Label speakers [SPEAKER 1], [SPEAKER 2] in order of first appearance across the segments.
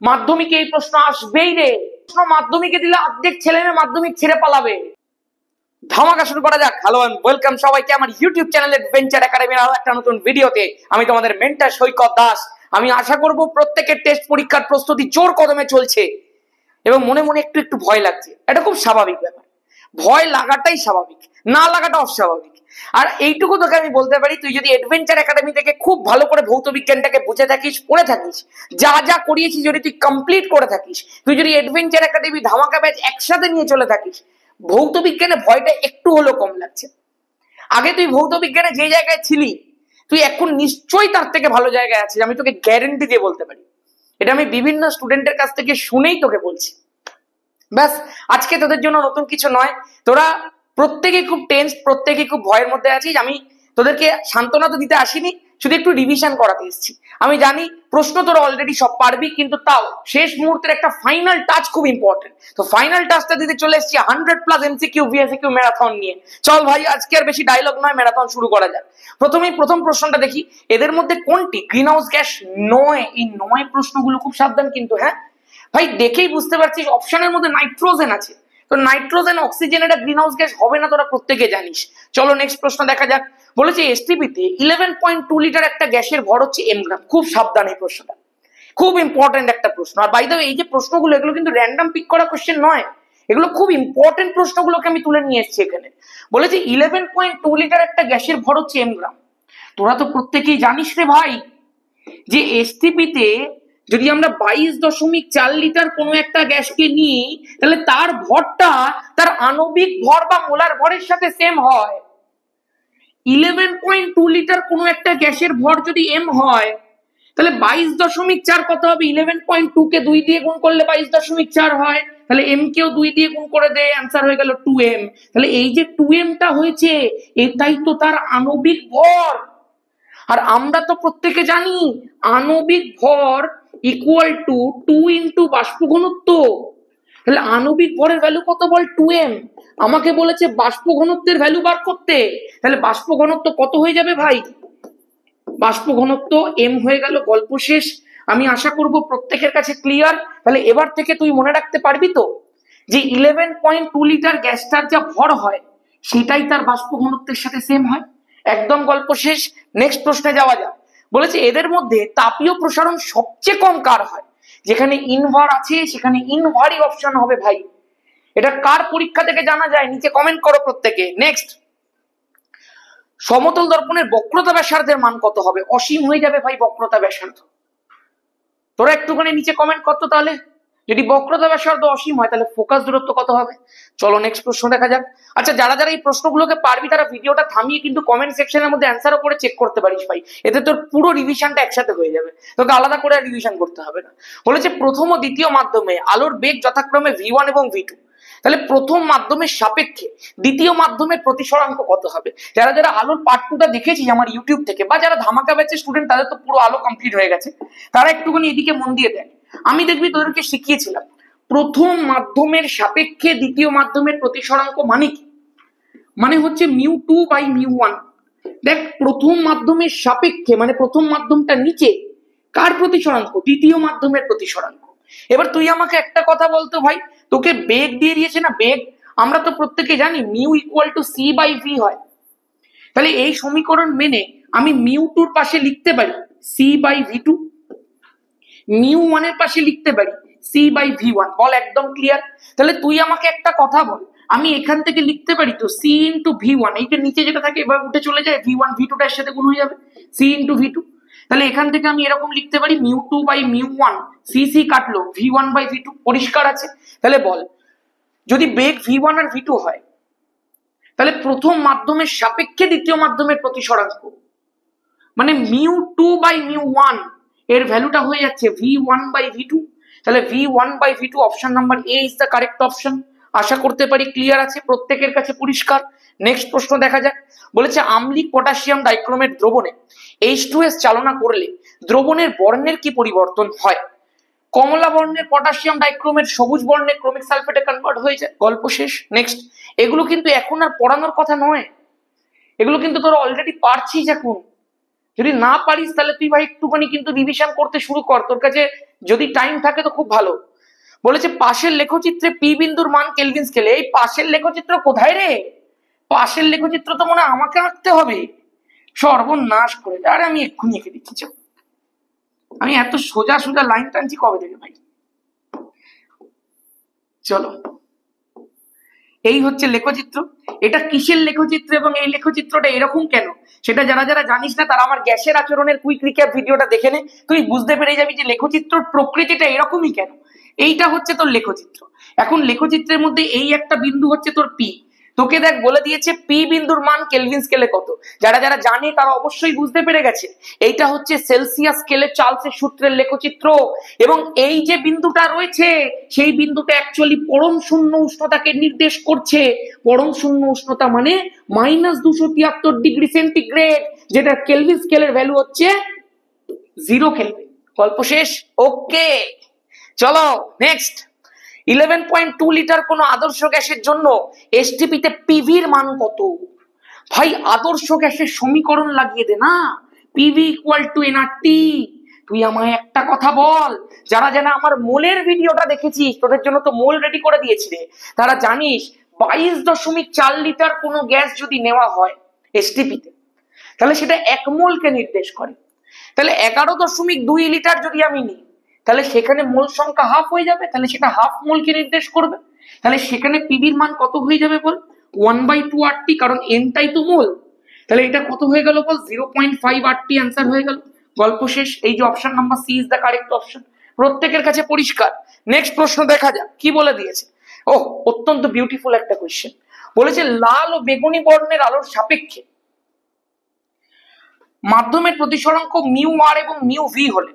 [SPEAKER 1] মাধ্যমিকে এই প্রশ্ন আসবেই রে। মাধ্যমিকে দিলে অর্ধেক ছেলে মেয়ে মাধ্যমিক ছেড়ে পালাবে। ধামাকা শুরু করা যাক। হ্যালো এন্ড ওয়েলকাম সবাইকে আমার ইউটিউব চ্যানেল অ্যাডভেঞ্চার একাডেমির আরো একটা নতুন ভিডিওতে। আমি তোমাদের মেন্টর সৈকত দাস। আমি আশা করব প্রত্যেকের টেস্ট পরীক্ষার প্রস্তুতি জোর কদমে চলছে এবং মনে মনে একটু একটু ভয় লাগছে। এটা খুব স্বাভাবিক ব্যাপার, ভয় লাগাটাই স্বাভাবিক, না লাগাটা অস্বাভাবিক। আর এইটুকু তোকে আমি বলতে পারি, তুই যদি অ্যাডভেঞ্চার একাডেমি থেকে খুব ভালো করে ভৌত বিজ্ঞানটাকে বুঝে থাকিস, পড়ে থাকিস, যা যা করিয়েছি যদি তুই কমপ্লিট করে থাকিস, তুই যদি অ্যাডভেঞ্চার একাডেমি ধামাকা ব্যাচ একসাথে নিয়ে চলে থাকিস, ভৌত বিজ্ঞানে ভয়টা একটু হলেও কম লাগছে। আগে তুই ভৌত বিজ্ঞানে যে জায়গায় ছিলি, তুই এখন নিশ্চয়ই তার থেকে ভালো জায়গায় আছিস, আমি তোকে গ্যারেন্টি দিয়ে বলতে পারি। এটা আমি বিভিন্ন স্টুডেন্টের কাছ থেকে শুনেই তোকে বলছি। ব্যাস, আজকে তোদের জন্য নতুন কিছু নয়। তোরা প্রত্যেকে খুব টেন্স, প্রত্যেকে খুব ভয়ের মধ্যে আছিস। আমি তোদেরকে সান্ত্বনা তো দিতে আসিনি, শুধু একটু রিভিশন করাতে এসেছি। আমি জানি প্রশ্ন তোরা অলরেডি সব পারবি, কিন্তু তাও শেষ মুহূর্তের একটা ফাইনাল টাচ খুব ইম্পর্টেন্ট। তো ফাইনাল টাচটা দিতে চলে এসেছি 100+ এমসিকিউ ভিএসকিউ ম্যারাথন নিয়ে। চল ভাই, আজকে আর বেশি ডায়লগ নয়, ম্যারাথন শুরু করা যাক। প্রথম প্রশ্নটা দেখি, এদের মধ্যে কোনটি গ্রিন হাউস গ্যাস নয়? এই নয় প্রশ্নগুলো খুব সাবধান কিন্তু। হ্যাঁ ভাই, দেখেই বুঝতে পারছিস অপশনের মধ্যে নাইট্রোজেন আছে। তো নাইট্রোজেন অক্সিজেন এটা গ্রিন হাউস গ্যাস হবে না, তোরা প্রত্যেকে জানিস। চলো নেক্সট প্রশ্ন দেখা যাক। বলেছে এসটিপিতে 11.2 লিটার একটা গ্যাসের ভর হচ্ছে এম গ্রাম। খুব সাবধান, এই প্রশ্নটা খুব ইম্পর্টেন্ট একটা প্রশ্ন। আর বাই দ্য ওয়ে, এই যে প্রশ্নগুলো, এগুলো কিন্তু র্যান্ডম পিক করা কোশ্চেন নয়, এগুলো খুব ইম্পর্টেন্ট প্রশ্নগুলোকে আমি তুলে নিয়ে এসেছি এখানে। বলেছে 11.2 লিটার একটা গ্যাসের ভর হচ্ছে এম গ্রাম। তোরা তো প্রত্যেকেই জানিস রে ভাই, যে এসটিপিতে যদি আমরা 22.4 লিটার কোনো একটা গ্যাসকে নিই, তাহলে তার ভরটা তার আণবিক ভর বা মোলার ভরের সাথে সেম হয়। 11.2 লিটার কোনো একটা গ্যাসের ভর যদি এম হয়, তাহলে 22.4 কত হবে? 11.2 কে 2 দিয়ে গুণ করলে 22.4 হয়। তাহলে এম কেও 2 দিয়ে গুণ করে দে, অ্যান্সার হয়ে গেল 2m। তাহলে এই যে 2mটা হয়েছে, এটাই তো তার আণবিক ভর। আর আমরা তো প্রত্যেকে জানি আণবিক ভর ইকুয়াল টু 2 ইন্টু বাষ্প ঘনত্ব। তাহলে আণবিক ভরের ভ্যালু কত বল? 2m। আমাকে বলেছে বাষ্প ঘনত্বের ভ্যালু বার করতে, তাহলে বাষ্প ঘনত্ব কত হয়ে যাবে ভাই? বাষ্প ঘনত্ব m হয়ে গেল। গল্প শেষ। আমি আশা করব প্রত্যেকের কাছে ক্লিয়ার। তাহলে এবার থেকে তুই মনে রাখতে পারবি তো যে 11.2 লিটার গ্যাসটার যা ভর হয়, সেটাই তার বাষ্প ঘনত্বের সাথে সেম হয়। একদম গল্প শেষ। নেক্সট প্রশ্নে যাওয়া যাক। বলেছে এদের মধ্যে তাপীয় প্রসারণ সবচেয়ে কম কার হয়? যেখানে ইনভার আছে সেখানে ইনভারই অপশন হবে ভাই। এটা কার পরীক্ষা থেকে জানা যায়? নিচে কমেন্ট করো প্রত্যেকে। নেক্সট, সমতল দর্পণের বক্রতা ব্যাসার্ধের মান কত হবে? অসীম হয়ে যাবে ভাই বক্রতা ব্যাসার্ধ। তোরা একটুখানি নিচে কমেন্ট করতো, তাহলে যদি বক্রতা ব্যাসার্ধ অসীম হয়, তাহলে ফোকাস দূরত্ব কত হবে? চলো নেক্সট প্রশ্ন দেখা যাক। আচ্ছা, যারা যারা এই প্রশ্নগুলোকে পারবি, তারা ভিডিওটা থামিয়ে কিন্তু কমেন্ট সেকশনের মধ্যে অ্যান্সারও করে চেক করতে পারিস ভাই। এতে তোর পুরো রিভিশনটা একসাথে হয়ে যাবে, তোকে আলাদা করে রিভিশন করতে হবে না। বলেছে প্রথম ও দ্বিতীয় মাধ্যমে আলোর বেগ যথাক্রমে v1 এবং v2। তাহলে প্রথম মাধ্যমের সাপেক্ষে দ্বিতীয় মাধ্যমের প্রতিসরাঙ্ক কত হবে? যারা যারা আলোর পার্ট 2টা দেখেছিস আমার ইউটিউব থেকে, বা যারা ধামাকা ব্যাচের স্টুডেন্ট, তাদের তো পুরো আলো কমপ্লিট হয়ে গেছে, তারা একটুখানি এদিকে মন দিয়ে দেয়। আমি দেখবি তোদেরকে শিখিয়েছিলাম প্রথম মাধ্যমের সাপেক্ষে দ্বিতীয় মাধ্যমের প্রতিসরাঙ্ক মানে কি? মানে হচ্ছে μ2/μ1। দেখ, প্রথম মাধ্যমের সাপেক্ষে মানে প্রথম মাধ্যমটা নিচে, কার প্রতিসরাঙ্ক? দ্বিতীয় মাধ্যমের প্রতিসরাঙ্ক। এবার তুই আমাকে একটা কথা বলতো ভাই, তোকে বেগ দিয়ে দিয়েছে না, বেগ আমরা তো প্রত্যেকে জানি মিউ ইকুয়াল টু c/v হয়। তাহলে এই সমীকরণ মেনে আমি μ2 পাশে লিখতে পারি c/v2, μ1 এর পাশে লিখতে পারি c/v1। বল একদম ক্লিয়ার? তাহলে তুই আমাকে একটা কথা বল, আমি এখান থেকে লিখতে পারি তো c ইন্টু v1, এইটা নিচে যেটা থাকে এবার উঠে চলে যায়, v1 v2টার সাথে গুণ হয়ে যাবে c ইন্টু v2। তাহলে এখান থেকে আমি এরকম লিখতে পারি μ2/μ1, c কাটলো, v1/v2। পরিষ্কার আছে? তাহলে বল, যদি বেগ v1 আর v2 হয়, তাহলে প্রথম মাধ্যমের সাপেক্ষে দ্বিতীয় মাধ্যমের প্রতিসরাঙ্ক মানে μ2/μ1 এর ভ্যালুটা হয়ে যাচ্ছে v1/v2। তাহলে v1/v2 option number A is the correct option. আশা করতে পারি ক্লিয়ার আছে, প্রত্যেকের কাছে পরিষ্কার। নেক্সট প্রশ্ন দেখা যাক। বলেছে আম্লিক পটাশিয়াম ডাইক্রোমেট দ্রবণে H2S চালনা করলে দ্রবণের বর্ণের কি পরিবর্তন হয়? কমলা বর্ণের পটাশিয়াম ডাইক্রোমেট সবুজ বর্ণের ক্রোমিক সালফেটে কনভার্ট হয়ে যায়। গল্প শেষ। নেক্সট, এগুলো কিন্তু এখন আর পড়ানোর কথা নয়, এগুলো কিন্তু তোরা অলরেডি পারছিস এখন। যদি না পারিস তাহলে তুই ভাই একটুখানি কিন্তু রিভিশন করতে শুরু কর, তোর কাছে যদি টাইম থাকে তো খুব ভালো। বলেছে পাশের লেখচিত্রে পি বিন্দুর মান কেলভিন স্কেলে। এই পাশের লেখচিত্র কোথায় রে? পাশের লেখচিত্র তো মনে হয় আমাকে আঁকতে হবে, সর্বনাশ করে। আরে আমি এক্ষুনি এঁকে দিচ্ছি, চল। আমি এত সোজা সোজা লাইন টানছি কবে থেকে ভাই? চলো, এই হচ্ছে লেখচিত্র। এটা কিসের লেখচিত্র এবং এই লেখচিত্রটা এরকম কেন সেটা যারা যারা জানিস না তারা আমার গ্যাসের আচরণের কুইক রিক্যাপ ভিডিওটা দেখে নে, তুই বুঝতে পেরে যাবি যে লেখচিত্রর প্রকৃতিটা এরকমই কেন। এইটা হচ্ছে তোর লেখচিত্র। এখন লেখচিত্রের মধ্যে এই একটা বিন্দু হচ্ছে তোর পি। তোকে দেখ বলে দিয়েছে পি বিন্দুর মান কেলভিন স্কেলে কত। যারা যারা জানে তারা অবশ্যই বুঝতে পেরে গেছে এইটা হচ্ছে সেলসিয়াস স্কেলে চার্লসের সূত্রের লেখচিত্র। এবং এই যে বিন্দুটা রয়েছে সেই বিন্দুটা অ্যাকচুয়ালি পরম শূন্য উষ্ণতাকে নির্দেশ করছে। পরম শূন্য উষ্ণতা মানে -273°C, যেটা কেলভিন স্কেলের ভ্যালু হচ্ছে 0 কেলভিন। গল্প শেষ। ওকে, চলো নেক্সট। 11.2 লিটার কোন আদর্শ গ্যাসের জন্য এসটিপিতে পিভির মান কত? ভাই আদর্শ গ্যাসের সমীকরণ লাগিয়ে দে না, পিভি ইকুয়াল টু এনআরটি। তুই আমায় একটা কথা বল, যারা যারা আমার মোলের ভিডিওটা দেখেছিস তোদের জন্য তো মোল রেডি করে দিয়েছি রে, তারা জানিস 22.4 লিটার কোনো গ্যাস যদি নেওয়া হয় এসটিপিতে তাহলে সেটা 1 মোলকে নির্দেশ করে। তাহলে 11.2 লিটার যদি আমি নিই তাহলে সেখানে মোল সংখ্যা হাফ হয়ে যাবে, তাহলে সেটা হাফ মোলকে নির্দেশ করবে। তাহলে সেখানে পিভির মান কত হয়ে যাবে বল? 1/2 আরটি, কারণ এনটাই তো মোল। তাহলে এটা কত হয়ে গেল বল? 0.5 আরটি অ্যান্সার হয়ে গেল। গল্প শেষ। এই যে option number C is the correct option. প্রত্যেকের কাছে পরিষ্কার। নেক্সট প্রশ্ন দেখা যাক কি বলে দিয়েছে। ও অত্যন্ত বিউটিফুল একটা কোয়েশ্চেন। বলেছে লাল ও বেগুনি বর্ণের আলোর সাপেক্ষে মাধ্যমের প্রতিসরাঙ্ক মিউ আর এবং মিউ ভি হলে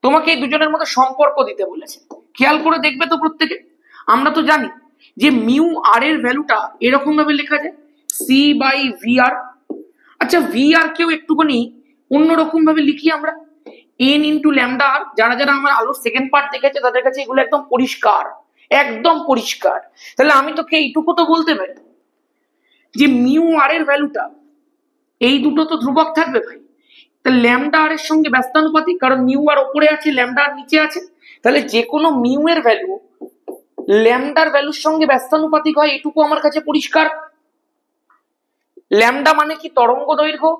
[SPEAKER 1] তোমাকে এই দুজনের মধ্যে সম্পর্ক দিতে বলেছে। খেয়াল করে দেখবে তো প্রত্যেকে। আমরা তো জানি যে মিউ আর এর ভ্যালুটা এরকম ভাবে লেখা যায় সি বাই ভি আর। আচ্ছা ভি আর কেও একটুখানি অন্যরকম ভাবে লিখি আমরা, এন ইন্টু ল্যামডা আর। যারা যারা আমার আলোর সেকেন্ড পার্ট দেখেছে তাদের কাছে এগুলো একদম পরিষ্কার, একদম পরিষ্কার। তাহলে আমি তোকে এইটুকু তো বলতে পারি যে মিউ আর এর ভ্যালুটা এই দুটো তো ধ্রুবক থাকবে ভাই, তাহলে ল্যামডা আর এর সঙ্গে ব্যস্তানুপাতিক, কারণ মিউ আর উপরে আছে ল্যামডা আর নিচে আছে। তাহলে যে কোনো মিউ এর ভ্যালু ল্যামডার ভ্যালুর সঙ্গে ব্যস্তানুপাতিক হয়, এটুকু আমার কাছে পরিষ্কার। ল্যামডা মানে কি? তরঙ্গ দৈর্ঘ্য।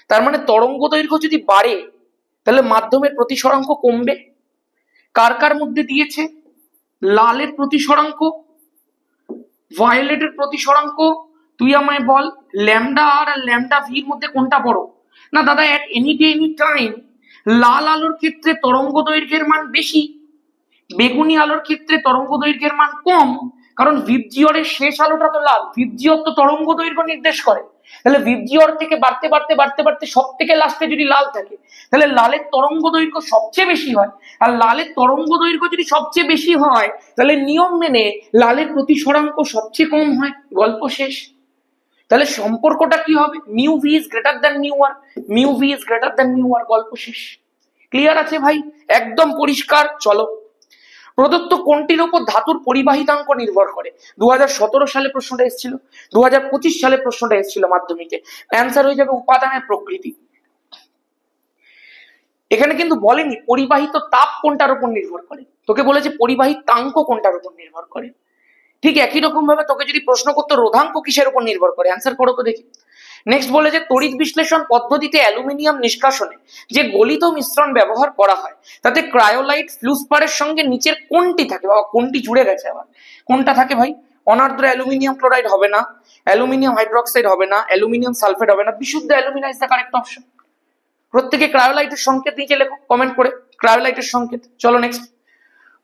[SPEAKER 1] তার মানে তরঙ্গ দৈর্ঘ্য যদি বাড়ে তাহলে মাধ্যমের প্রতিসরাঙ্ক কমবে। কার কার মধ্যে দিয়েছে? লালের প্রতিসরাঙ্ক, ভায়োলেটের প্রতিসরাঙ্ক। তুই আমায় বল ল্যামডা আর ল্যামডা ভির মধ্যে কোনটা বড়? না দাদা, at any day any time লাল আলোর ক্ষেত্রে তরঙ্গ দৈর্ঘ্যের মান বেশি, বেগুনি আলোর ক্ষেত্রে তরঙ্গ দৈর্ঘ্যের মান কম। কারণ ভিপজিওরের শেষ আলোটা তো লাল, ভিপজিওর তো তরঙ্গ দৈর্ঘ্য নির্দেশ করে। তাহলে ভিপজিওর থেকে বাড়তে বাড়তে বাড়তে বাড়তে সব থেকে লাস্টে যদি লাল থাকে তাহলে লালের তরঙ্গ দৈর্ঘ্য সবচেয়ে বেশি হয়। আর লালের তরঙ্গ দৈর্ঘ্য যদি সবচেয়ে বেশি হয় তাহলে নিয়ম মেনে লালের প্রতিসরাঙ্ক সবচেয়ে কম হয়। গল্প শেষ। তাহলে সম্পর্কটা কি হবে? Mu V is greater than mu R, mu V is greater than mu R. গল্প শেষ। ক্লিয়ার আছে ভাই? একদম পরিষ্কার। চলো, প্রদত্ত কোনটির উপর ধাতুর পরিবাহিতাঙ্ক নির্ভর করে? 2017 সালে প্রশ্নটা এসেছিল, 2025 সালে প্রশ্নটা এসেছিল মাধ্যমিকে। অ্যান্সার হয়ে যাবে উপাদানের প্রকৃতি। এখানে কিন্তু বলেনি পরিবাহিত তাপ কোনটার উপর নির্ভর করে, তোকে বলেছে পরিবাহিতাঙ্ক কোনটার উপর নির্ভর করে। ঠিক একই রকম ভাবে তোকে যদি প্রশ্ন করতো রোধাঙ্ক কিসের উপর নির্ভর করে, অ্যান্সার করো তো দেখি। নেক্সট বলে যে তড়িৎ বিশ্লেষণ পদ্ধতিতে অ্যালুমিনিয়াম নিষ্কাশনে যে গলিত মিশ্রণ ব্যবহার করা হয় তাতে ক্রায়োলাইট ফ্লুসপারের সঙ্গে নিচের কোনটি থাকে? বাবা কোনটি জুড়ে গেছে আবার, কোনটা থাকে ভাই? অনার্দ্র অ্যালুমিনিয়াম ক্লোরাইড হবে না, অ্যালুমিনিয়াম হাইড্রোক্সাইড হবে না, অ্যালুমিনিয়াম সালফেট হবে না, বিশুদ্ধ alumina is the correct option. প্রত্যেকে ক্রায়োলাইটের সংকেত নিচে লেখো কমেন্ট করে, ক্রায়োলাইটের সংকেত। চলো নেক্সট।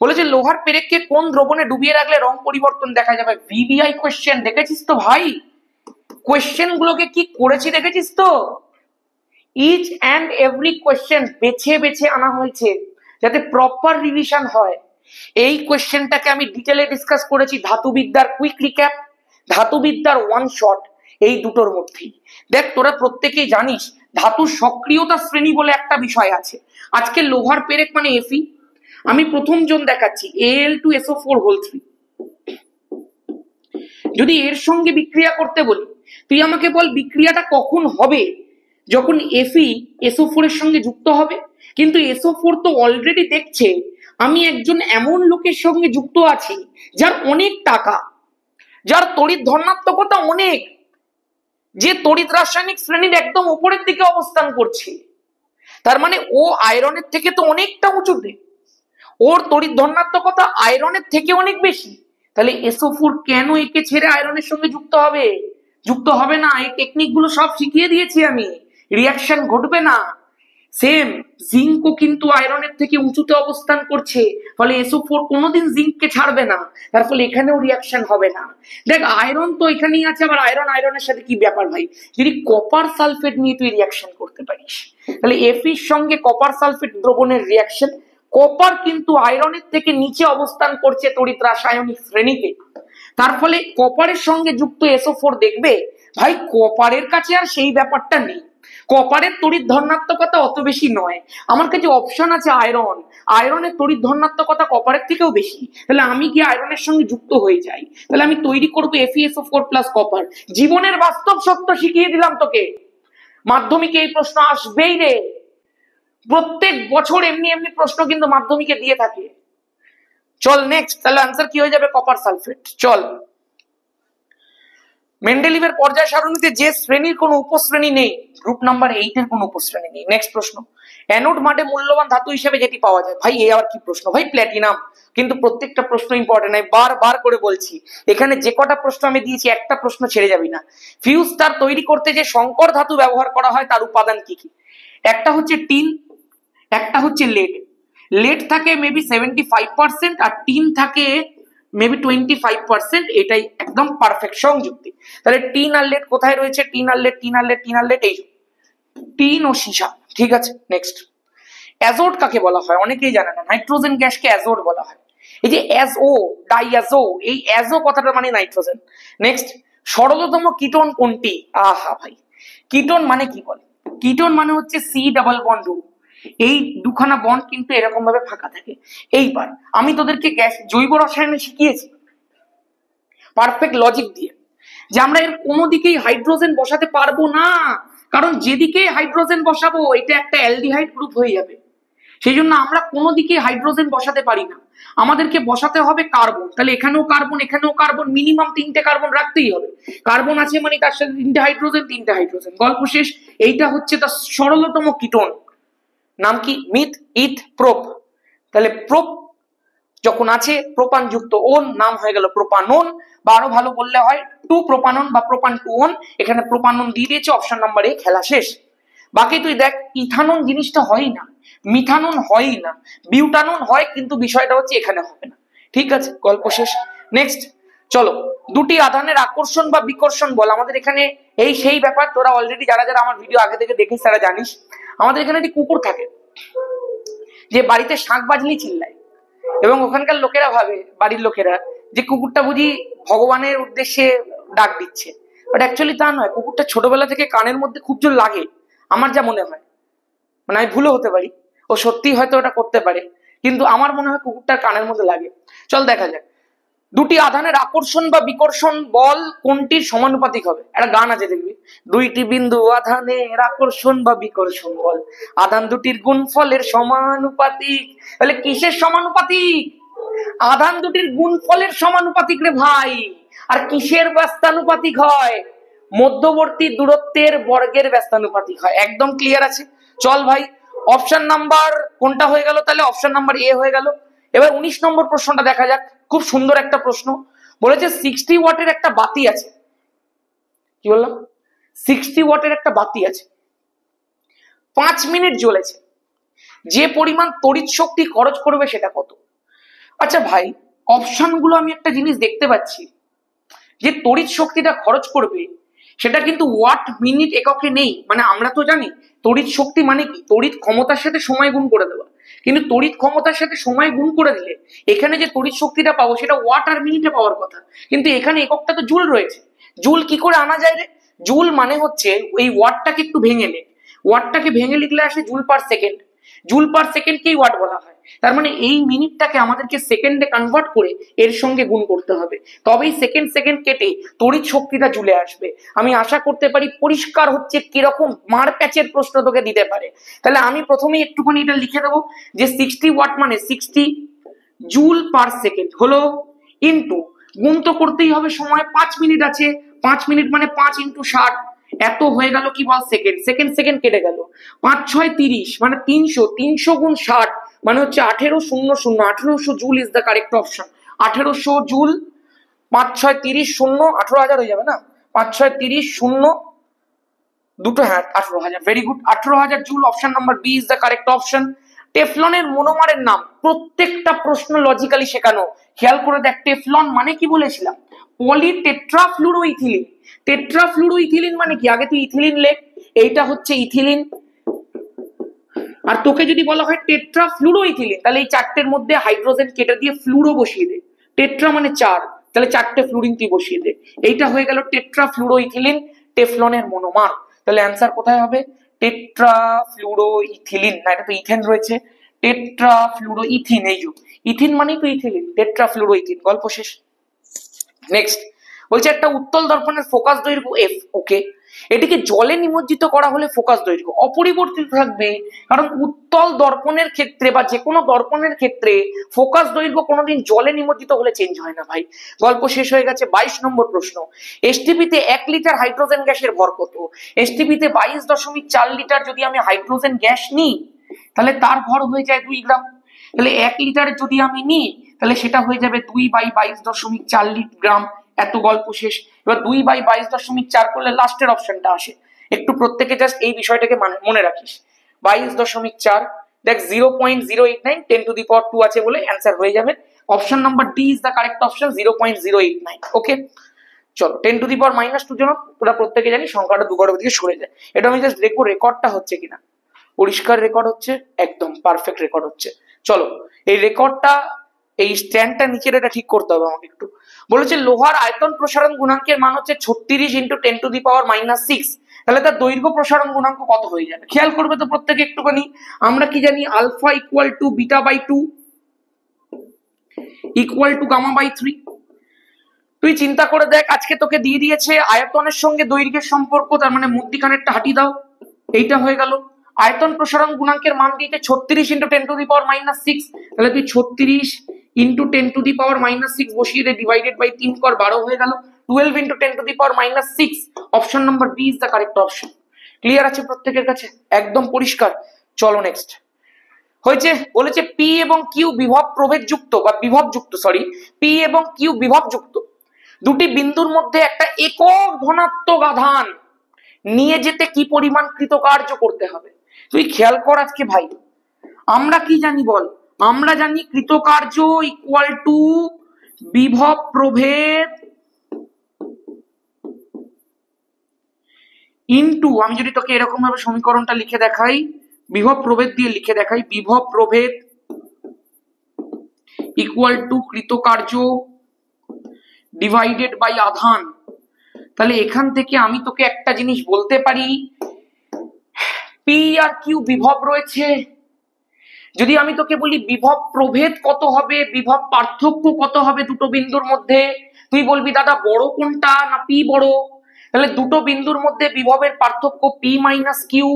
[SPEAKER 1] বলেছে লোহার পেরেককে কোন দ্রবণে ডুবিয়ে রাখলে রং পরিবর্তন দেখা যাবে? ভিভিআই কোয়েশ্চেন দেখেছিস তো ভাই? কোয়েশ্চেন গুলোকে কি করেছি দেখেছিস তো? ইচ অ্যান্ড এভরি কোয়েশ্চেন বেছে বেছে আনা হয়েছে যাতে প্রপার রিভিশন হয়। এই কোয়েশ্চেনটাকে আমি ডিটেলে ডিসকাস করেছি ধাতুবিদ্যার কুইক রিক্যাপ, ধাতুবিদ্যার ওয়ান শট, এই দুটোর মধ্যেই। দেখ তোরা প্রত্যেকেই জানিস ধাতুর সক্রিয়তা শ্রেণী বলে একটা বিষয় আছে। আজকে লোহার পেরেক মানে এফি, আমি প্রথম জন দেখাচ্ছি Al2SO4 3। যদি এর সঙ্গে বিক্রিয়া করতে বলি তুই আমাকে বল বিক্রিয়াটা কখন হবে, যখন Fe SO4 এর সঙ্গে যুক্ত হবে, কিন্তু SO4 তো অলরেডি দেখছে আমি একজন এমন লোকের সঙ্গে যুক্ত আছি যার অনেক টাকা, যার তড়িৎ ধনাত্মকতা অনেক, যে তড়িৎ রাসায়নিক শ্রেণীর একদম উপরের দিকে অবস্থান করছে। তার মানে ও আয়রনের থেকে তো অনেকটা উঁচুতে, ওর তড়িৎ ধনাত্মকতা আয়রনের থেকে অনেক বেশি। তাহলে SO4 কেন একে ছেড়ে আয়রনের সঙ্গে যুক্ত হবে? যুক্ত হবে না। এই টেকনিক গুলো সব শিখিয়ে দিয়েছি আমি, রিয়াকশন ঘটবে না। সেম জিঙ্কও কিন্তু আয়রনের থেকে উঁচুতে অবস্থান করছে, ফলে SO4 কোনোদিন জিঙ্ককে ছাড়বে না, তার ফলে এখানেও রিয়াকশন হবে না। দেখ আয়রন তো এখানেই আছে, আবার আয়রন আয়রনের সাথে কি ব্যাপার ভাই? যদি কপার সালফেট নিয়ে তুই রিয়াকশন করতে পারিস, তাহলে Feর সঙ্গে কপার সালফেট দ্রবণের রিয়াকশন, কপার কিন্তু আয়রনের থেকে নিচে অবস্থান করছে তড়িৎ রাসায়নিক শ্রেণীতে, তার ফলে কপারের সঙ্গে যুক্ত SO4 দেখবে ভাই কপারের কাছে আর সেই ব্যাপারটা নেই, কপারের তড়িৎ ধনাত্মকতা অত বেশি নয়, আমার কাছে অপশন আছে আয়রন, আয়রনের তড়িৎ ধনাত্মকতা কপারের থেকেও বেশি, তাহলে আমি কি আয়রনের সঙ্গে যুক্ত হয়ে যাই, তাহলে আমি তৈরি করবো FeSO4 প্লাস কপার। জীবনের বাস্তব সত্য শিখিয়ে দিলাম তোকে, মাধ্যমিকে এই প্রশ্ন আসবেই রে, প্রত্যেক বছর এমনি এমনি প্রশ্ন কিন্তু মাধ্যমিকে দিয়ে থাকে। চল নেক্সট, তাহলে আনসার কি হয়ে যাবে? Copper sulphate. চল, মেন্ডেলিভের পর্যায় সারণীতে যে শ্রেণীর কোনো উপশ্রেণী নেই, গ্রুপ নাম্বার 8 এর কোনো উপশ্রেণী নেই। নেক্সট প্রশ্ন, অ্যানোড মাঠে মূল্যবান ধাতু হিসেবে যেটি পাওয়া যায়। ভাই এ আবার কি প্রশ্ন? ভাই প্ল্যাটিনাম। কিন্তু প্রত্যেকটা প্রশ্ন ইম্পর্টেন্ট, আমি বারবার করে বলছি, এখানে যে কটা প্রশ্ন আমি দিয়েছি একটা প্রশ্ন ছেড়ে যাবি না। ফিউজ তার তৈরি করতে যে সংকর ধাতু ব্যবহার করা হয় তার উপাদান কি কি? একটা হচ্ছে টিন, একটা হচ্ছে লেড। লেড থাকে মেবি 75% আর টিন থাকে মেবি 25%, এটাই একদম পারফেক্ট সংযুক্তি। তাহলে টিন আর লেড কোথায় রয়েছে? টিন আর লেড, টিন আর লেড, টিন আর লেড, এই টিন ও সীসা। ঠিক আছে, নেক্সট, অ্যাজোড কাকে বলা হয়? অনেকেই জানে না, নাইট্রোজেন গ্যাসকে অ্যাজোড বলা হয়। এই যে অ্যাজো, ডাইঅ্যাজো, এই অ্যাজো কথাটা মানে নাইট্রোজেন। নেক্সট, সরলতম কিটোন কোনটি? আহা ভাই, কিটোন মানে কি বলে? কিটোন মানে হচ্ছে C ডাবল বন্ড O, এই দুখানা বন্ড কিন্তু এরকম ভাবে ফাঁকা থাকে। এইবার আমি তোদেরকে গ্যাস জৈব রসায়নে শিখিয়েছি পারফেক্ট লজিক দিয়ে যে আমরা এর কোনো দিকেই হাইড্রোজেন বসাতে পারবো না, কারণ যেদিকে হাইড্রোজেন বসাবো এটা একটা অ্যালডিহাইড গ্রুপ হয়ে যাবে, সেই জন্য আমরা কোনো দিকে হাইড্রোজেন বসাতে পারি না, আমাদেরকে বসাতে হবে কার্বন। তাহলে এখানেও কার্বন, এখানেও কার্বন, মিনিমাম 3টে কার্বন রাখতেই হবে। কার্বন আছে মানে তার সাথে 3টে হাইড্রোজেন, 3টে হাইড্রোজেন, গল্প শেষ। এইটা হচ্ছে তার সরলতম কিটোন। নাম কি? Meth, eth, prop. তাহলে প্রোপ যখন আছে প্রোপান যুক্ত ওন, নাম হয়ে গেল প্রোপানন, বা আরো ভালো বললে হয় 2 প্রোপানন বা প্রোপান 2 ওন। এখানে প্রোপানন দিয়ে দিয়েছে, অপশন নাম্বার এ, খেলা শেষ। বাকি তুই দেখ, ইথানন জিনিসটা হয়ই না, মিথানন হয়ই না, বিউটানন হয়, কিন্তু বিষয়টা হচ্ছে এখানে হবে না। ঠিক আছে, গল্প শেষ। নেক্সট চলো, দুটি আধানের আকর্ষণ বা বিকর্ষণ বল। আমাদের এখানে এই সেই ব্যাপার, তোরা অলরেডি যারা যারা আমার ভিডিও আগে থেকে দেখিস তারা জানিস, আমাদের এখানে একটি কুকুর থাকে যে বাড়িতে শাঁখ বাজলেই চিল্লায়, এবং ওখানকার লোকেরা ভাবে, বাড়ির লোকেরা, যে কুকুরটা বুঝি ভগবানের উদ্দেশ্যে ডাক দিচ্ছে, বাট অ্যাকচুয়ালি তা নয়। কুকুরটা ছোটবেলা থেকে কানের মধ্যে খুব জোর লাগে, আমার যা মনে হয়, মানে আমি ভুলও হতে পারি, ও সত্যি হয়তো ওটা করতে পারে, কিন্তু আমার মনে হয় কুকুরটার কানের মধ্যে লাগে। চল দেখা যাক, দুটি আধানের আকর্ষণ বা বিকর্ষণ বল কোনটির সমানুপাতিক হবে? একটা গান আছে দেখবি, দুইটি বিন্দু আধানের আকর্ষণ বা বিকর্ষণ বল আধান দুটির গুণফলের সমানুপাতিক। তাহলে কিসের সমানুপাতিক? আধান দুটির গুণফলের সমানুপাতিক রে ভাই। আর কিসের ব্যস্তানুপাতিক হয়? মধ্যবর্তী দূরত্বের বর্গের ব্যস্তানুপাতিক হয়। একদম ক্লিয়ার আছে? চল ভাই, অপশন নাম্বার কোনটা হয়ে গেল? তাহলে অপশন নাম্বার এ হয়ে গেল। এবার 19 নম্বর প্রশ্নটা দেখা যাক, খুব সুন্দর একটা প্রশ্ন। বলেছে 60 ওয়াটের একটা বাতি আছে, কি বললাম? 60 ওয়াটের একটা বাতি আছে, 5 মিনিট জ্বলেছে, যে পরিমাণ তড়িৎ শক্তি খরচ করবে সেটা কত? আচ্ছা ভাই, অপশনগুলো আমি একটা জিনিস দেখতে পাচ্ছি, যে তড়িৎ শক্তিটা খরচ করবে সেটা কিন্তু ওয়াট মিনিট এককে নেই। মানে আমরা তো জানি তড়িৎ শক্তি মানে কি, তড়িৎ ক্ষমতার সাথে সময় গুণ করে দেওয়া, কিন্তু তড়িৎ ক্ষমতার সাথে সময় গুণ করে দিলে এখানে যে তড়িৎ শক্তিটা পাবো সেটা ওয়াট আর মিনিটে পাওয়ার কথা, কিন্তু এখানে এককটা তো জুল রয়েছে। জুল কি করে আনা যায় রে? জুল মানে হচ্ছে এই ওয়াটটাকে একটু ভেঙে নে, ওয়াটটাকে ভেঙে লিখলে আসে joule per second. Joule per সেকেন্ডকেই ওয়াট বলা হয়। তার মানে এই মিনিটটাকে আমাদেরকে সেকেন্ডে কনভার্ট করে এর সঙ্গে গুণ করতে হবে, তবেই সেকেন্ড সেকেন্ড কেটে তড়িৎ শক্তিটা জুলে আসবে। আমি আশা করতে পারি পরিষ্কার হচ্ছে কিরকম মার প্যাচের প্রশ্ন তোকে দিতে পারে। তাহলে আমি প্রথমেই একটুখানি এটা লিখে দেবো যে 60 ওয়াট মানে 60 জুল পার সেকেন্ড হলো, ইন্টু গুণ তো করতেই হবে, সময় 5 মিনিট আছে, 5 মিনিট মানে 5 ইন্টু 60, এত হয়ে গেল কি বল সেকেন্ড, সেকেন্ড সেকেন্ড কেটে গেল, 5 6 30 মানে 300, 300 গুণ 60 মানে হচ্ছে 1800, 1800 joule is the correct option. 1800 joule, 5 6 30 শূন্য, 18,000 হয়ে যাবে না, 5 6 30 শূন্য দুটো, হ্যাঁ 18,000, very good, 18,000 joule, option number B is the correct option. টেফলনের মনোমারের নাম, প্রত্যেকটা প্রশ্ন লজিক্যালি শেখানো, খেয়াল করে দেখ। টেফলন মানে কি বলেছিলাম, পলি টেট্রাফ্লুরোইথিলিন। টেট্রাফ্লুরোইথিলিন মানে কি, আগে তুই ইথিলিন লেখ, এইটা হচ্ছে ইথিলিন, আর তোকে যদি বলা হয় টেট্রাফ্লুরোইথিলিন তাহলে এই চারটের মধ্যে হাইড্রোজেন কেটে দিয়ে ফ্লুরো বসিয়ে দে, টেট্রা মানে 4, তাহলে 4টে ফ্লুরিন তুই বসিয়ে দে, এইটা হয়ে গেল টেট্রাফ্লুরোইথিলিন, টেফলনের মনোমার। তাহলে অ্যান্সার কোথায় হবে, টেট্রাফ্লুরোইথিলিন, না এটা তো ইথেন রয়েছে, টেট্রাফ্লুরোইথিন, এই যে ইথিন মানেই তো ইথিলিন, টেট্রাফ্লুরোইথিন, গল্প শেষ। নেক্সট বলছে একটা উত্তল দর্পণের ফোকাস দৈর্ঘ্য এফ, ওকে, এটিকে জলে নিমজ্জিত করা হলে ফোকাস দৈর্ঘ্য অপরিবর্তিত থাকবে, কারণ উত্তল দর্পণের ক্ষেত্রে বা যে কোনো দর্পণের ক্ষেত্রে ফোকাস দৈর্ঘ্য কোনোদিন জলে নিমজ্জিত হলে চেঞ্জ হয় না ভাই। গল্প শেষ হয়ে গেছে। 22 নম্বর প্রশ্ন, এসটিপিতে 1 লিটার হাইড্রোজেন গ্যাসের ভর কত? এসটিপিতে 22.4 লিটার যদি আমি হাইড্রোজেন গ্যাস নিই তাহলে তার ভর হয়ে যায় 2 গ্রাম। তাহলে 1 লিটার যদি আমি নিই তাহলে সেটা হয়ে যাবে 2/22.4 গ্রাম, এত গল্প শেষ। এবার 2/22.4 করলে লাস্টের অপশনটা আসে, একটু প্রত্যেকে জাস্ট এই বিষয়টাকে মনে রাখিস, 22.4, দেখ 0.089 10⁻², আছে বলে অ্যান্সার হয়ে যাবে option number D is the correct option, 0.089, ওকে। চলো 10⁻², জন্য পুরো প্রত্যেকে জানি সংখ্যাটা দুঘরের দিকে সরে যায়। এটা আমি জাস্ট দেখবো রেকর্ডটা হচ্ছে কিনা, পরিষ্কার রেকর্ড হচ্ছে, একদম পারফেক্ট রেকর্ড হচ্ছে। চলো এই রেকর্ডটা, এই স্ট্যান্ডটা নিচের এটা ঠিক করতে হবে আমাকে একটু। বলেছে লোহার আয়তন প্রসারণ গুণাঙ্কের মান হচ্ছে 36 × 10⁻⁻6, তাহলে তার দৈর্ঘ্য প্রসারণ গুণাঙ্ক কত হয়ে যাবে? খেয়াল করবে তো প্রত্যেকে একটুখানি, আমরা কি জানি alpha equal to beta by 2 equal to gamma by 3। তুই চিন্তা করে দেখ, আজকে তোকে দিয়ে দিয়েছে আয়তনের সঙ্গে দৈর্ঘ্যের সম্পর্ক, তার মানে মধ্যিখানেরটা হাঁটিয়ে দাও, এইটা হয়ে গেল। আয়তন প্রসারণ গুণাঙ্কের মান দিয়েছে 36 × 10⁻⁻6, তাহলে তুই 36 × 10⁻⁻6 বসিয়ে দে, ডিভাইডেড বাই 3 কর, 12 হয়ে গেল। 12 × 10⁻⁻6, option number B is the correct option. Clear আছে প্রত্যেকের কাছে, একদম পরিষ্কার। চলো নেক্সট হয়েছে, বলেছে পি এবং কিউ বিভব প্রভেদ যুক্ত বা বিভব যুক্ত, সরি, পি এবং কিউ বিভব যুক্ত দুটি বিন্দুর মধ্যে একটা একক ধনাত্মক আধান নিয়ে যেতে কি পরিমাণ কৃতকার্য করতে হবে? তুই খেয়াল কর আজকে ভাই, আমরা কি জানি বল, আমরা জানি কৃতকার্য ইকুয়াল টু বিভব প্রভেদ ইনটু, আমি যদি তোকে এরকম ভাবে সমীকরণটা লিখে দেখাই, বিভব প্রভেদ দিয়ে লিখে দেখাই, বিভব প্রভেদ ইকুয়াল টু কৃতকার্য ডিভাইডেড বাই আধান। তাহলে এখান থেকে আমি তোকে একটা জিনিস বলতে পারি, পি আর কিউ বিভব রয়েছে, যদি আমি তোকে বলি বিভব প্রভেদ কত হবে, বিভব পার্থক্য কত হবে দুটো বিন্দুর মধ্যে, তুই বলবি দাদা বড় কোনটা না পি বড়? তাহলে দুটো বিন্দুর মধ্যে বিভবের পার্থক্য পি মাইনাস কিউ,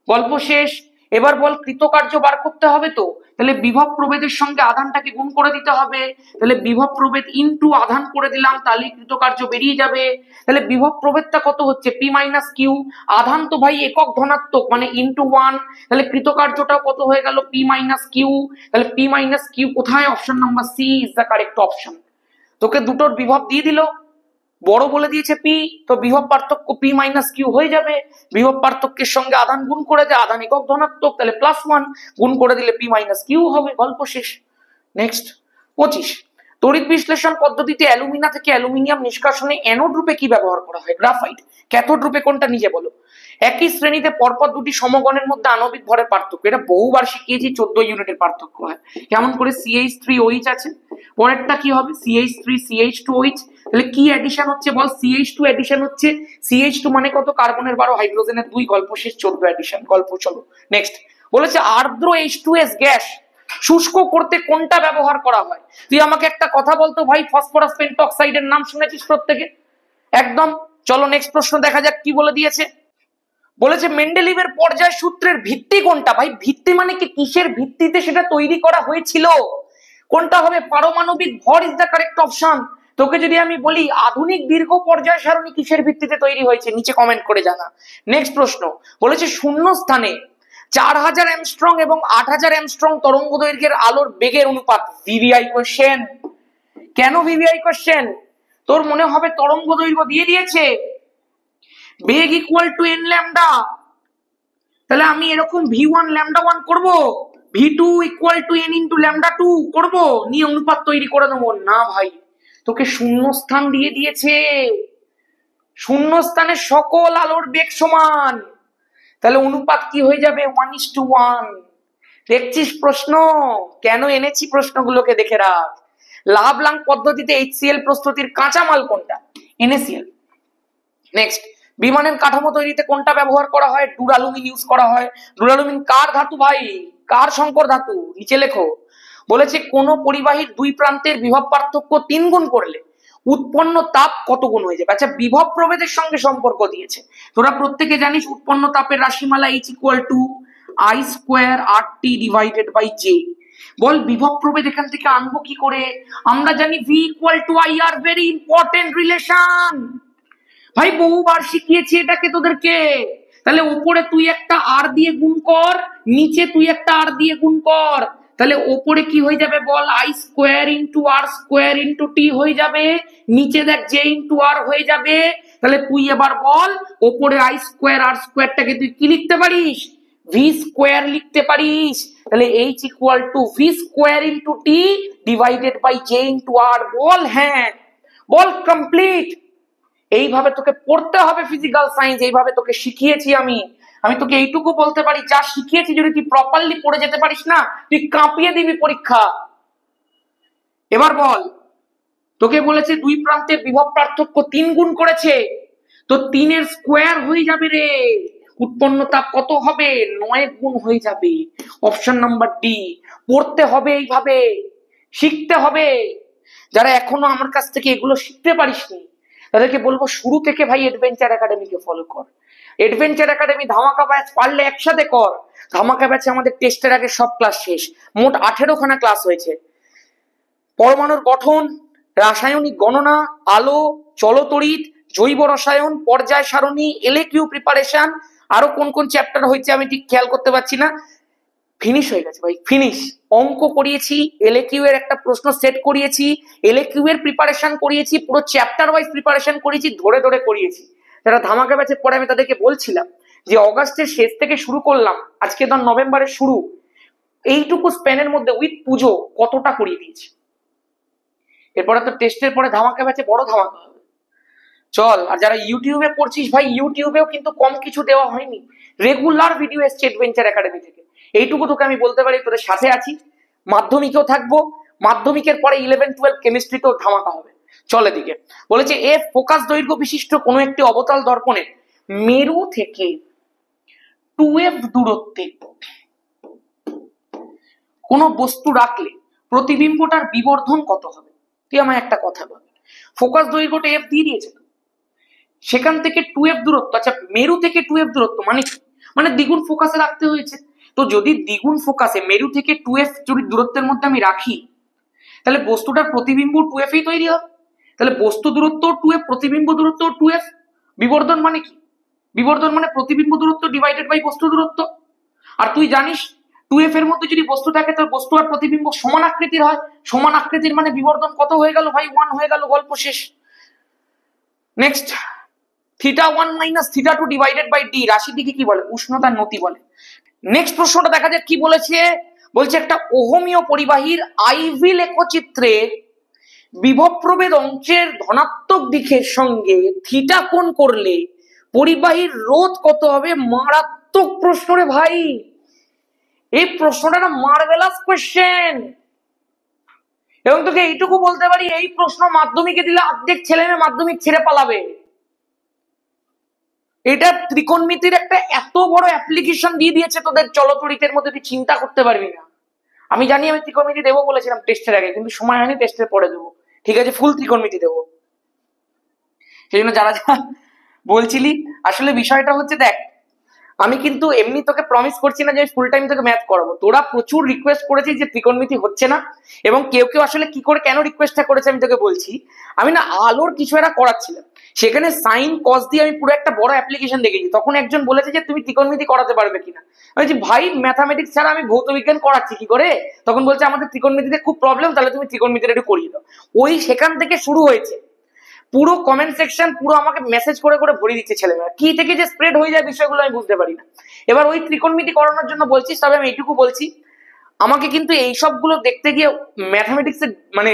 [SPEAKER 1] গল্প শেষ। এবার বল কৃতকার্য বার করতে হবে তো, তাহলে বিভব প্রভেদের সঙ্গে আধানটাকে গুণ করে দিতে হবে, তাহলে বিভব প্রভেদ ইনটু আধান করে দিলাম, তাহলে কৃতকার্য বেরিয়ে যাবে। তাহলে বিভব প্রভেদটা কত হচ্ছে, পি মাইনাস কিউ, আধান তো ভাই একক ধনাত্মক মানে ইনটু 1, তাহলে কৃতকার্যটা কত হয়ে গেল, পি মাইনাস কিউ। তাহলে পি মাইনাস কিউ কোথায়, option number C is the correct option. তোকে দুটোর বিভব দিয়ে দিল, বড় বলে দিয়েছে পি, তো বিভব পার্থক্য পি মাইনাস কিউ হয়ে যাবে। বিভব পার্থক্যের সঙ্গে আধান গুণ করে দে, আধান একক ধনাত্মক, তাহলে +1 গুণ করে দিলে পি মাইনাস কিউ হবে, গল্প শেষ। নেক্সট 25, তড়িৎ বিশ্লেষণ পদ্ধতিতে অ্যালুমিনা থেকে অ্যালুমিনিয়াম নিষ্কাশনে অ্যানোড রূপে কি ব্যবহার করা হয়? গ্রাফাইট। ক্যাথোড রূপে কোনটা নিজে বলো? একই শ্রেণীতে পরপর দুটি সমগণের মধ্যে আণবিক ভরের পার্থক্য, এটা বহুবার শিখিয়েছি, 14 ইউনিটের পার্থক্য হয়। কেমন করে, CH3OH আছে, পরেরটা কি হবে, CH3CH2OH, তাহলে কি অ্যাডিশন হচ্ছে বল, CH2 অ্যাডিশন হচ্ছে, CH2 মানে কত, কার্বনের 12 হাইড্রোজেনের 2, গল্প শেষ, 14 অ্যাডিশন, গল্প। চলো নেক্সট বলেছে আর্দ্র H2S গ্যাস শুষ্ক করতে কোনটা ব্যবহার করা হয়? তুই আমাকে একটা কথা বলতো ভাই, ফসফরাস পেন্টঅক্সাইডের নাম শুনেছিস প্রত্যেকে? একদম। চলো নেক্সট প্রশ্ন দেখা যাক কি বলে দিয়েছে। বলেছে মেন্ডেলিভের পর্যায় সূত্রের ভিত্তি কোনটা? ভাই ভিত্তি মানে কি, কিসের ভিত্তিতে সেটা তৈরি করা হয়েছিল? কোনটা হবে? পারমাণবিক ভর ইজ দ্য কারেক্ট অপশন। তোকে যদি আমি বলি আধুনিক দীর্ঘ পর্যায় সারণী কিসের ভিত্তিতে তৈরি হয়েছে, নিচে কমেন্ট করে জানা। নেক্সট প্রশ্ন বলেছে শূন্য স্থানে 4000 অ্যামস্ট্রং এবং 8000 অ্যামস্ট্রং তরঙ্গ দৈর্ঘ্যের আলোর বেগের অনুপাত। VVI question. কেন ভিভিআই কোশ্চেন? তোর মনে হবে তরঙ্গ দৈর্ঘ্য দিয়ে দিয়েছে বেগ ইকুয়াল টু এন ল্যামডা, তাহলে আমি এরকম v1 ল্যামডা 1 করব, v2 equal to n into lambda 2 করব, নিয়ে অনুপাত তৈরি করে দেবো। না ভাই, তোকে শূন্যস্থান দিয়ে দিয়েছে। শূন্যস্থানে সকল আলোর বেগ সমান, তাহলে অনুপাত কি হয়ে যাবে? 1:1। দেখছিস প্রশ্ন? কেন এনেছি প্রশ্নগুলোকে দেখে রাখ। লাভ-লাং পদ্ধতিতে HCl প্রস্তুতির কাঁচামাল কোনটা? NaCl। নেক্সট, বিমানের কাঠামো তৈরিতে কোনটা ব্যবহার করা হয়? ডুরালুমিন ইউজ করা হয়। ডুরালুমিন কার ধাতু ভাই? কার সংকর ধাতু? নিচে লেখো। বলেছে কোন পরিবাহীর দুই প্রান্তের বিভব পার্থক্য 3 গুণ করলে উৎপন্ন তাপ কত গুণ হয়ে যাবে? আচ্ছা, বিভব প্রভেদের সঙ্গে সম্পর্ক দিয়েছে। তোরা প্রত্যেকে জানিস উৎপন্ন তাপের রাশিমালা H equal to I square RT divided by J। বল বিভব প্রভেদ এখান থেকে আনবো কি করে? আমরা জানি V equal to IR, very important relation ভাই, বহুবার শিখিয়েছি এটাকে তোদেরকে। তাহলে উপরে তুই একটা আর দিয়ে গুণ কর, নিচে তুই একটা আর দিয়ে গুণ কর, তাহলে উপরে কি হয়ে যাবে বল? I square into R square into T হয়ে যাবে, নিচে দেখ J ইন্টু R হয়ে যাবে। তাহলে তুই এবার বল উপরে I স্কোয়ার R স্কোয়ারটাকে তুই কি লিখতে পারিস? V স্কোয়ার লিখতে পারিস। তাহলে H equal to V square into T divided by J into R। বল হ্যাঁ, বল কমপ্লিট। এইভাবে তোকে পড়তে হবে ফিজিক্যাল সায়েন্স, এইভাবে তোকে শিখিয়েছি আমি। আমি তোকে এইটুকু বলতে পারি, যা শিখিয়েছি যদি তুই প্রপারলি পড়ে যেতে পারিস না, তুই কাঁপিয়ে দিবি পরীক্ষা। এবার বল, তোকে বলেছে দুই প্রান্তের বিভব পার্থক্য 3 গুণ করেছে, তো 3 এর স্কোয়ার হয়ে যাবে রে। উৎপন্ন তাপ কত হবে? 9 গুণ হয়ে যাবে। Option number D. পড়তে হবে এইভাবে, শিখতে হবে। যারা এখনো আমার কাছ থেকে এগুলো শিখতে পারিসনি তাদেরকে বলবো শুরু থেকে ভাই এডভেঞ্চার একাডেমিকে ফলো কর। এডভেঞ্চার একাডেমি ধামাকা ব্যাচ পারলে একসাথে কর। ধামাকা ব্যাচে আমাদের টেস্টের আগে সব ক্লাস শেষ, মোট 18খানা ক্লাস হয়েছে। পরমাণুর গঠন, রাসায়নিক গণনা, আলো, চলতড়িৎ, জৈব রসায়ন, পর্যায় সারণী, এলএকিউ প্রিপারেশন, আরো কোন কোন চ্যাপ্টার হয়েছে আমি ঠিক খেয়াল করতে পারছি না। ফিনিশ হয়ে গেছে ভাই, ফিনিশ। অঙ্ক করিয়েছি, এলএকিউ এর একটা প্রশ্ন সেট করিয়েছি, এলএকিউ এর প্রিপারেশন করিয়েছি, পুরো চ্যাপ্টার ওয়াইজ প্রিপারেশন করিয়েছি, ধরে ধরে করিয়েছি। যারা ধামাকা ব্যাচে পড়ে আমি তাদেরকে বলছিলাম যে অগাস্টের শেষ থেকে শুরু করলাম, আজকে ধর নভেম্বরের শুরু, এইটুকু স্প্যানের মধ্যে উইথ পুজো কতটা করিয়ে দিয়েছি। এরপরে তো টেস্টের পরে ধামাকা ব্যাচে বড় ধামাকা হবে। চল, আর যারা ইউটিউবে পড়ছিস ভাই, ইউটিউবেও কিন্তু কম কিছু দেওয়া হয়নি, রেগুলার ভিডিও এসছে এডভেঞ্চার একাডেমি থেকে। এইটুকু তোকে আমি বলতে পারি, তোদের সাথে আছি, মাধ্যমিকেও থাকবো, মাধ্যমিকের পরে 11-12 কেমিস্ট্রিতেও ধামাকা হবে। চল এদিকে। বলেছে এফ ফোকাস দৈর্ঘ্য বিশিষ্ট কোনো একটি অবতল দর্পণে মেরু থেকে 2f দূরত্বে কোনো বস্তু রাখলে প্রতিবিম্বটার বিবর্ধন কত হবে? তুই আমায় একটা কথা বল, ফোকাস দৈর্ঘ্যটা এফ দিয়ে দিয়েছে, সেখান থেকে 2f দূরত্ব, আচ্ছা মেরু থেকে 2f দূরত্ব মানে দ্বিগুণ ফোকাসে রাখতে হয়েছে। তো যদি দ্বিগুণ ফোকাসে মেরু থেকে 2f যদি দূরত্বের মধ্যে আমি রাখি, তাহলে বস্তুটার প্রতিবিম্ব 2f এই তৈরি হবে। তাহলে বস্তু দূরত্ব 2f, প্রতিবিম্ব দূরত্ব 2f। বিবর্ধন মানে কি? বিবর্ধন মানে প্রতিবিম্ব দূরত্ব ডিভাইডেড বাই বস্তু দূরত্ব। আর তুই জানিস 2f এর মধ্যে যদি বস্তু থাকে তাহলে বস্তু আর প্রতিবিম্ব সমান আকৃতির হয়। সমান আকৃতির মানে বিবর্ধন কত হয়ে গেল ভাই? 1 হয়ে গেল, গল্প শেষ। Next, θ1 minus θ2 divided by D রাশিটিকে কি বলে? উষ্ণতার নতি বলে। নেক্সট প্রশ্নটা দেখা যাক কি বলেছে। বলছে একটা ওহমীয় পরিবাহীর আইভি লেখচিত্রে বিভব প্রভেদ অংশের ধনাত্মক দিকের সঙ্গে থিটা কোণ করলে পরিবাহীর রোধ কত হবে? মারাত্মক প্রশ্ন রে ভাই, এই প্রশ্নটা না মার্ভেলাস কোশ্চেন। এবং তোকে এইটুকু বলতে পারি, এই প্রশ্ন মাধ্যমিকে দিলে অর্ধেক ছেলে মেয়ে মাধ্যমিক ছেড়ে পালাবে। এটা ত্রিকোণমিতির একটা এত বড় অ্যাপ্লিকেশন দিয়ে দিয়েছে তোদের চলতরিতের মধ্যে, তুই চিন্তা করতে পারবি না। আমি জানি আমি ত্রিকোণমিতি দেবো বলেছিলাম টেস্টের আগে, কিন্তু সময় হয়নি, টেস্টের পরে দেবো, ঠিক আছে, ফুল ত্রিকোণমিতি দেবো। সেই জন্য যারা যারা বলছিলি, আসলে বিষয়টা হচ্ছে দেখ, আমি কিন্তু এমনি তোকে প্রমিস করছি না যে ফুল টাইম তোকে ম্যাথ করাবো। তোরা প্রচুর রিকোয়েস্ট করেছিস যে ত্রিকোণমিতি হচ্ছে না, এবং কেউ কেউ আসলে কি করে কেন রিকোয়েস্টটা করেছে আমি তোকে বলছি। আমি না আলোর কিছু একটা করাচ্ছিলাম, সেখানে সাইন কস দিয়ে আমি পুরো একটা বড় অ্যাপ্লিকেশন দেখেছি। তখন একজন বলেছে যে তুমি ত্রিকোণমিতি করাতে পারবে কিনা। আমি বলছি ভাই ম্যাথামেটিক্স ছাড়া আমি ভৌত বিজ্ঞান করাচ্ছি কি করে। তখন বলছে আমাদের ত্রিকোণমিতিতে খুব প্রবলেম, তাহলে তুমি ত্রিকোণমিতিটা একটু করিয়ে দাও। ওই সেখান থেকে শুরু হয়েছে পুরো কমেন্ট সেকশন, পুরো আমাকে মেসেজ করে করে ভরে দিচ্ছে ছেলেমেয়েরা, কি থেকে যে স্প্রেড হয়ে যায় বিষয়গুলো আমি বুঝতে পারি না। এবার ওই ত্রিকোণমিতি করানোর জন্য বলছিস, তবে আমি এইটুকু বলছি, আমাকে কিন্তু এই সবগুলো দেখতে গিয়ে ম্যাথামেটিক্স মানে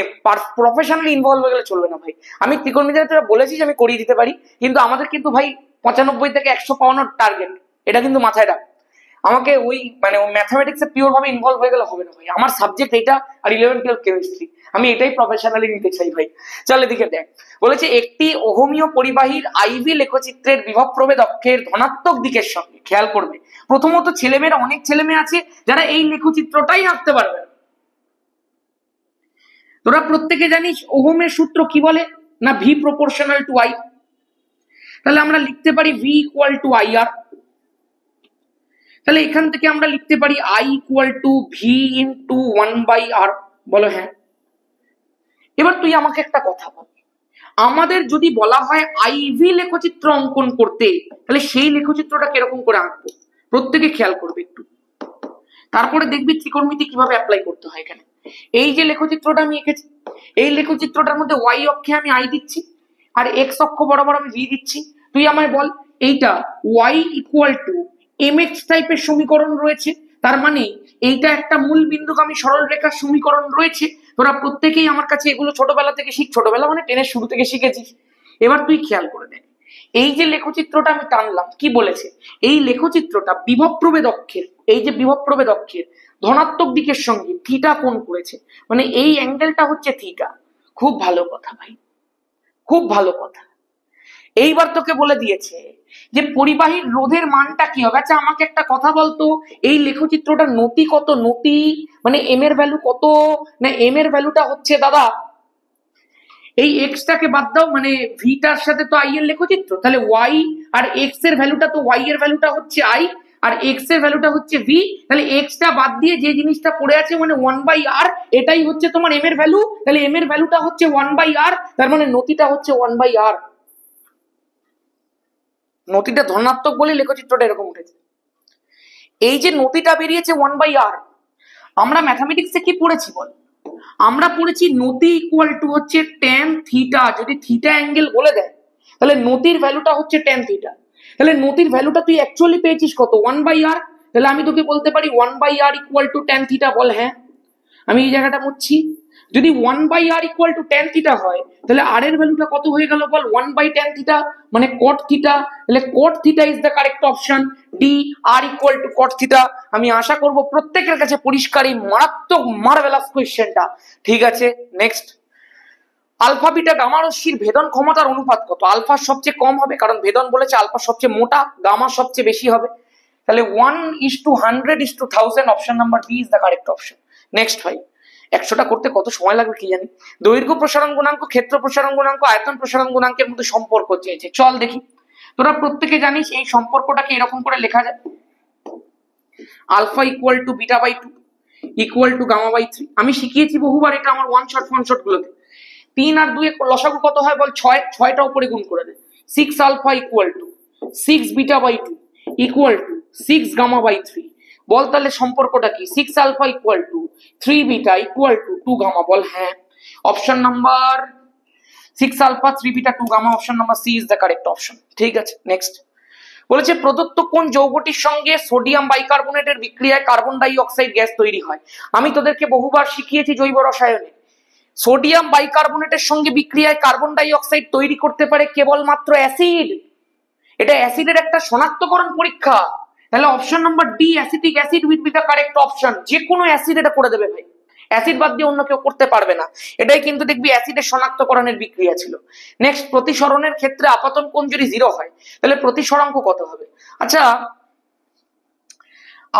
[SPEAKER 1] প্রফেশনালি ইনভলভ হয়ে গেলে চলবে না ভাই। আমি ত্রিকোণমিতিতে তোরা বলেছিস আমি করিয়ে দিতে পারি, কিন্তু আমাদের কিন্তু ভাই 95 থেকে 100 পাওয়ানোর টার্গেট, এটা কিন্তু মাথায় রাখ। আমাকে ওই মানে ম্যাথামেটিক্সে পিওর ভাবে ইনভলভ হয়ে গেলে হবে না ভাই। আমার সাবজেক্ট এটা, আর 11-12 কেমিস্ট্রি, আমি এটাই প্রফেশনালি নিতে চাই ভাই। চল এদিকে দেখ, বলেছে একটি অহমীয় পরিবাহীর আইভি লেখচিত্রের বিভব প্রভেদ অক্ষের ধনাত্মক দিকের সঙ্গে, খেয়াল করবে প্রথমত ছেলেমেয়েরা, অনেক ছেলেমেয়ে আছে যারা এই লেখচিত্রটাই আঁকতে পারবে না। তোরা প্রত্যেকে জানিস ওহমের সূত্র কি বলে না, ভি প্রপোর্শনাল টু আই। তাহলে আমরা লিখতে পারি ভি ইকুয়াল টু আই আর। তাহলে এখান থেকে আমরা লিখতে পারি I equal to V into 1/r। বলো হ্যাঁ। এবার তুই আমাকে একটা কথা বল, আমাদের যদি বলা হয় আইভি লেখচিত্র অঙ্কন করতে, তাহলে সেই লেখচিত্রটা কিরকম করে আঁকবো প্রত্যেকে খেয়াল করবে একটু, তারপরে দেখবি ত্রিকোণমিতি কিভাবে অ্যাপ্লাই করতে হয়। এখানে এই যে লেখচিত্রটা আমি এঁকেছি, এই লেখচিত্রটার মধ্যে ওয়াই অক্ষে আমি আই দিচ্ছি, আর এক্স অক্ষ বরাবর আমি ভি দিচ্ছি। তুই আমায় বল, এইটা Y equal to M X টাইপের সমীকরণ রয়েছে, তার মানে এইটা একটা মূল বিন্দুগামী সরল রেখার সমীকরণ রয়েছে। তোরা প্রত্যেকেই আমার কাছে এগুলো ছোটবেলা থেকে ছোটবেলা মানে টেনের শুরু থেকে শিখেছিস। এবার তুই খেয়াল করে দেখ, এই যে লেখচিত্রটা আমি টানলাম, কি বলেছে, এই লেখচিত্রটা বিভব প্রভেদ অক্ষের, এই যে বিভব প্রভেদ অক্ষের ধনাত্মক দিকের সঙ্গে থিটা কোণ করেছে, মানে এই অ্যাঙ্গেলটা হচ্ছে থিটা। খুব ভালো কথা ভাই, খুব ভালো কথা। এইবার তোকে বলে দিয়েছে যে পরিবাহীর রোধের মানটা কি হবে। আচ্ছা আমাকে একটা কথা বলতো, এই লেখচিত্রটার নতি কত, নতি মানে এম এর ভ্যালু কত, না এম এর ভ্যালুটা হচ্ছে দাদা এই এক্সটাকে বাদ দাও, মানে ভিটার সাথে তো আই এর লেখচিত্র, তাহলে ওয়াই আর এক্স এর ভ্যালুটা তো, ওয়াই এর ভ্যালুটা হচ্ছে আই আর এক্স এর ভ্যালুটা হচ্ছে ভি, তাহলে এক্সটা বাদ দিয়ে যে জিনিসটা পড়ে আছে মানে 1/r, এটাই হচ্ছে তোমার এম এর ভ্যালু। তাহলে এম এর ভ্যালুটা হচ্ছে 1/r, তার মানে নতিটা হচ্ছে 1/r। নতিটা ধনাত্মক বলে লেখচিত্রটা এরকম উঠেছে। এই যে নতিটা বেরিয়েছে 1/r, আমরা ম্যাথামেটিক্সে কি পড়েছি বল, আমরা পড়েছি নতি ইকুয়াল টু হচ্ছে ট্যান থিটা। যদি থিটা অ্যাঙ্গেল বলে দেয় তাহলে নতির ভ্যালুটা হচ্ছে ট্যান থিটা। তাহলে নতির ভ্যালুটা তুই অ্যাকচুয়ালি পেয়েছিস কত, 1/r। তাহলে আমি তোকে বলতে পারি 1/r equal to tan theta. বল হ্যাঁ। আমি এই জায়গাটা মুছছি, যদি 1/r equal to tan theta হয় তাহলে আর এর ভ্যালুটা কত হয়ে গেল বল, 1/tan থিটা মানে cot থিটা। তাহলে cot theta is the correct option, D R equal to cot theta. আমি আশা করব প্রত্যেকের কাছে পরিষ্কার এই মারাত্মক মার্ভেলাস কোশ্চেনটা। ঠিক আছে নেক্সট, আলফা বিটা গামা রশ্মির ভেদন ক্ষমতার অনুপাত কত। আলফা সবচেয়ে কম হবে, কারণ ভেদন বলেছে আলফা সবচেয়ে মোটা, গামা সবচেয়ে বেশি হবে। তাহলে 1:100:1000, option number B is the correct option. Next ভাই, 100টা করতে কত সময় লাগবে কি জানি। দৈর্ঘ্য প্রসারণ গুণাঙ্ক, ক্ষেত্র প্রসারণ গুণাঙ্ক, আয়তন প্রসারণ গুণাঙ্কের মধ্যে সম্পর্ক চেয়েছে। চল দেখি, তোরা প্রত্যেকে জানিস এই সম্পর্কটাকে এরকম করে লেখা যায়, alpha equal to beta by 2 equal to gamma by 3। আমি শিখিয়েছি বহুবার এটা আমার ওয়ান শট গুলোতে। 3 আর 2 লসাগু কত হয় বল, 6। 6টা উপরে গুণ করে দে। 6 alpha equal to 6 beta by 2 equal to 6 gamma by 3। বল তাহলে সম্পর্কটা কি, 6 alpha equal to 3 beta equal to 2 gamma. বল হ্যাঁ। Option number 6 alpha 3 beta 2 gamma, option number C is the correct option. ঠিক আছে নেক্সট, বলেছে প্রদত্ত কোন যৌগটির সঙ্গে সোডিয়াম বাইকার্বনেটের বিক্রিয়ায় কার্বন ডাই অক্সাইড গ্যাস তৈরি হয়। আমি তোদেরকে বহুবার শিখিয়েছি জৈব রসায়নে, সোডিয়াম বাইকার্বনেটের সঙ্গে বিক্রিয়ায় কার্বন ডাই অক্সাইড তৈরি করতে পারে কেবলমাত্র অ্যাসিড। এটা অ্যাসিডের একটা শনাক্তকরণ পরীক্ষা। তাহলে option number D acetic acid will be the correct option. যে কোনো অ্যাসিড এটা করে দেবে ভাই, অ্যাসিড বাদ দিয়ে অন্য কেউ করতে পারবে না। এটাই কিন্তু দেখবি অ্যাসিডের শনাক্তকরণের বিক্রিয়া ছিল। নেক্সট, প্রতিসরণের ক্ষেত্রে আপাতন কোণ যদি 0 হয় তাহলে প্রতিসরাঙ্ক কত হবে? আচ্ছা,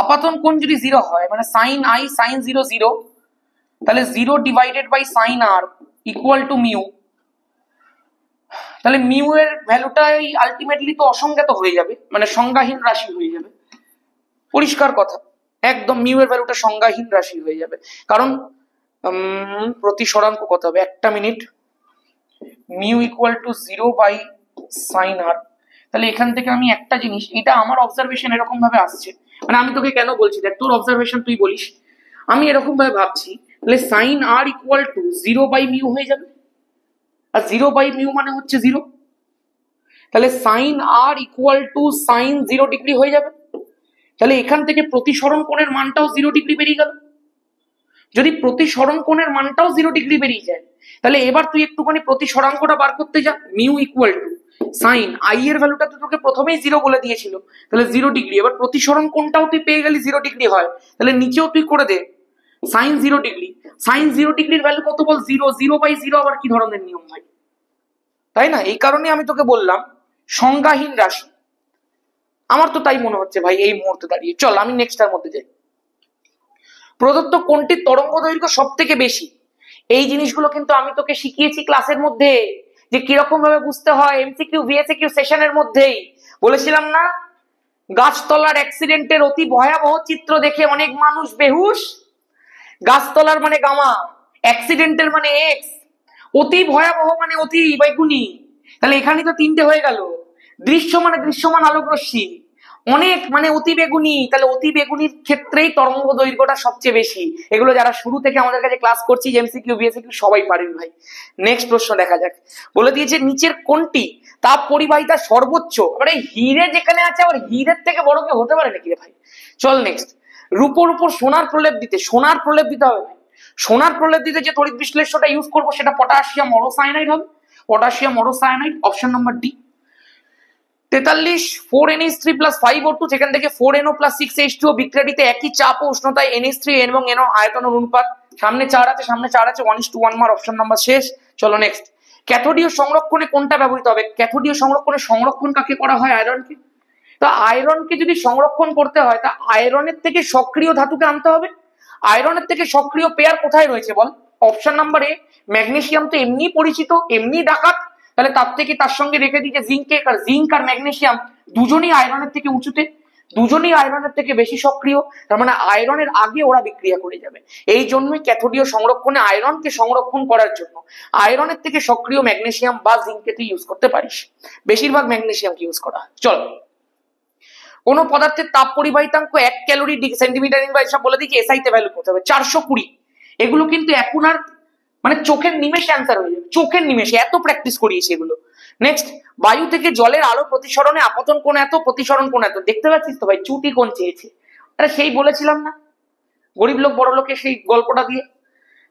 [SPEAKER 1] আপাতন কোণ যদি 0 হয় মানে sin i sin 0 0, তাহলে 0 divided by sin r equal to mu. তাহলে মিউ এর ভ্যালুটাই আলটিমেটলি তো অসংজ্ঞাত হয়ে যাবে, মানে সংজ্ঞাহীন রাশি হয়ে যাবে। পরিষ্কার কথা, একদম মিউ এর ভ্যালুটা সংজ্ঞাহীন রাশি হয়ে যাবে। কারণ প্রতিসরাঙ্ক কত হবে? একটা minute, mu equal to 0 by sine R. তাহলে এখান থেকে আমি একটা জিনিস, এটা আমার অবজারভেশন এরকম ভাবে আসছে, মানে আমি তোকে কেন বলছি দেখ, তোর অবজারভেশন তুই বলিস, আমি এরকম ভাবে ভাবছি, তাহলে sine R equal to 0 by mu হয়ে যাবে, আর 0 বাই মিউ মানে হচ্ছে 0, তাহলে sine R equal to sine 0 degree হয়ে যাবে। তাহলে এখান থেকে প্রতিসরণ কোণের মানটাও 0 ডিগ্রি বেরিয়ে গেল। যদি প্রতিসরণ কোণের মানটাও 0 ডিগ্রি বেরিয়ে যায়, তাহলে এবার তুই একটুখানি প্রতিসরাঙ্কটা বার করতে যা। Mu equal to sine I এর ভ্যালুটা তো তোকে প্রথমেই 0 বলে দিয়েছিল, তাহলে 0 ডিগ্রি। এবার প্রতিসরণ কোণটাও তুই পেয়ে গেলি 0 ডিগ্রি হয়, তাহলে নিচেও তুই করে দে সাইন 0 ডিগ্রি। সাইন 0 ডিগ্রির ভ্যালু কত বল? 0। 0 বাই 0 আবার কি ধরনের নিয়ম ভাই, তাই না? এই কারণে আমি তোকে বললাম সংজ্ঞাহীন রাশি। আমার তো তাই মনে হচ্ছে ভাই এই মুহূর্তে দাঁড়িয়ে। চল আমি নেক্সটটার মধ্যে যাই। প্রদত্ত কোণটির তরঙ্গ দৈর্ঘ্য সব থেকে বেশি, এই জিনিসগুলো কিন্তু আমি তোকে শিখিয়েছি ক্লাসের মধ্যে, যে কিরকম ভাবে বুঝতে হয়। এমসিকিউ ভিএসকিউ সেশনের মধ্যেই বলেছিলাম না, গাছতলার অ্যাক্সিডেন্টের অতি ভয়াবহ চিত্র দেখে অনেক মানুষ বেহুশ। গাছতলার মানে গামা, অ্যাক্সিডেন্টের মানে এক্স, অতি ভয়াবহ মানে অতি বেগুনি। তাহলে এখানে তো তিনটে হয়ে গেল। দৃশ্য মানে দৃশ্যমান আলোক রশ্মি, অনেক মানে অতি বেগুনি, তাহলে অতি বেগুনির ক্ষেত্রেই তরঙ্গ দৈর্ঘ্যটা সবচেয়ে বেশি। এগুলো যারা শুরু থেকে আমাদের কাছে ক্লাস করছি, এমসিকিউ ভিএসকিউ সবাই পারবি ভাই। নেক্সট প্রশ্ন দেখা যাক। বলে দিয়েছে নিচের কোনটি তাপ পরিবাহিতা সর্বোচ্চ? মানে হিরে যেখানে আছে, আবার হিরের থেকে বড় কেউ হতে পারে নাকি রে ভাই? চল নেক্সট। রূপোর উপর সোনার প্রলেপ দিতে, সোনার প্রলেপ দিতে হবে। সোনার প্রলেপ দিতে যে তড়িৎ বিশ্লেষ্যটা ইউজ করবো সেটা পটাশিয়াম অরোসায়ানাইড হবে। Potassium aurocyanide, option number D. 43 4NH3 + 5O2, সেখান থেকে 4NO + 6H2O বিক্রিয়াটিতে একই চাপ ও উষ্ণতায় NH3 এবং NO আয়তন অনুপাত। সামনে 4 আছে, সামনে 4 আছে, 1:1 মার, অপশন নাম্বার শেষ। চলো নেক্সট। ক্যাথোডীয় সংরক্ষণে কোনটা ব্যবহৃত হবে? ক্যাথোডীয় সংরক্ষণে সংরক্ষণ কাকে করা হয়? আয়রনকে। তো আয়রনকে যদি সংরক্ষণ করতে হয় তা আয়রনের থেকে সক্রিয় ধাতুকে আনতে হবে। আয়রনের থেকে সক্রিয় পেয়ার কোথায় রয়েছে বল? Option number A. ম্যাগনেসিয়াম তো এমনি পরিচিত, এমনি ডাকাত, তাহলে তার থেকে তার সঙ্গে রেখে দিয়েছে জিঙ্ক আর ম্যাগনেসিয়াম দুজনেই আয়রনের থেকে উঁচুতে, দুজনেই আয়রনের থেকে বেশি সক্রিয়, তার মানে আয়রনের আগে ওরা বিক্রিয়া করে যাবে। এই জন্যই ক্যাথোডীয় সংরক্ষণে আয়রনকে সংরক্ষণ করার জন্য আয়রনের থেকে সক্রিয় ম্যাগনেসিয়াম বা জিঙ্ককে তুই ইউজ করতে পারিস। বেশিরভাগ ম্যাগনেসিয়ামকে ইউজ করা হয়। চল, কোন পদার্থের তাপ পরিবাহিতাঙ্ক 1 ক্যালোরি সেন্টিমিটার ইনভার, সব বলে দিচ্ছি। এসআইতে ভ্যালু করতে হবে 420। এগুলো কিন্তু এখন আর মানে চোখের নিমেষে অ্যান্সার হয়ে যাবে, চোখের নিমেষে, এত প্র্যাকটিস করিয়েছি এগুলো। নেক্সট, বায়ু থেকে জলের আলো প্রতিসরণে আপতন কোণ এত, প্রতিসরণ কোণ এত। দেখতে পাচ্ছিস তো ভাই, চুটি কোণ চেয়েছে। আরে সেই বলেছিলাম না গরিব লোক বড় লোকের সেই গল্পটা দিয়ে।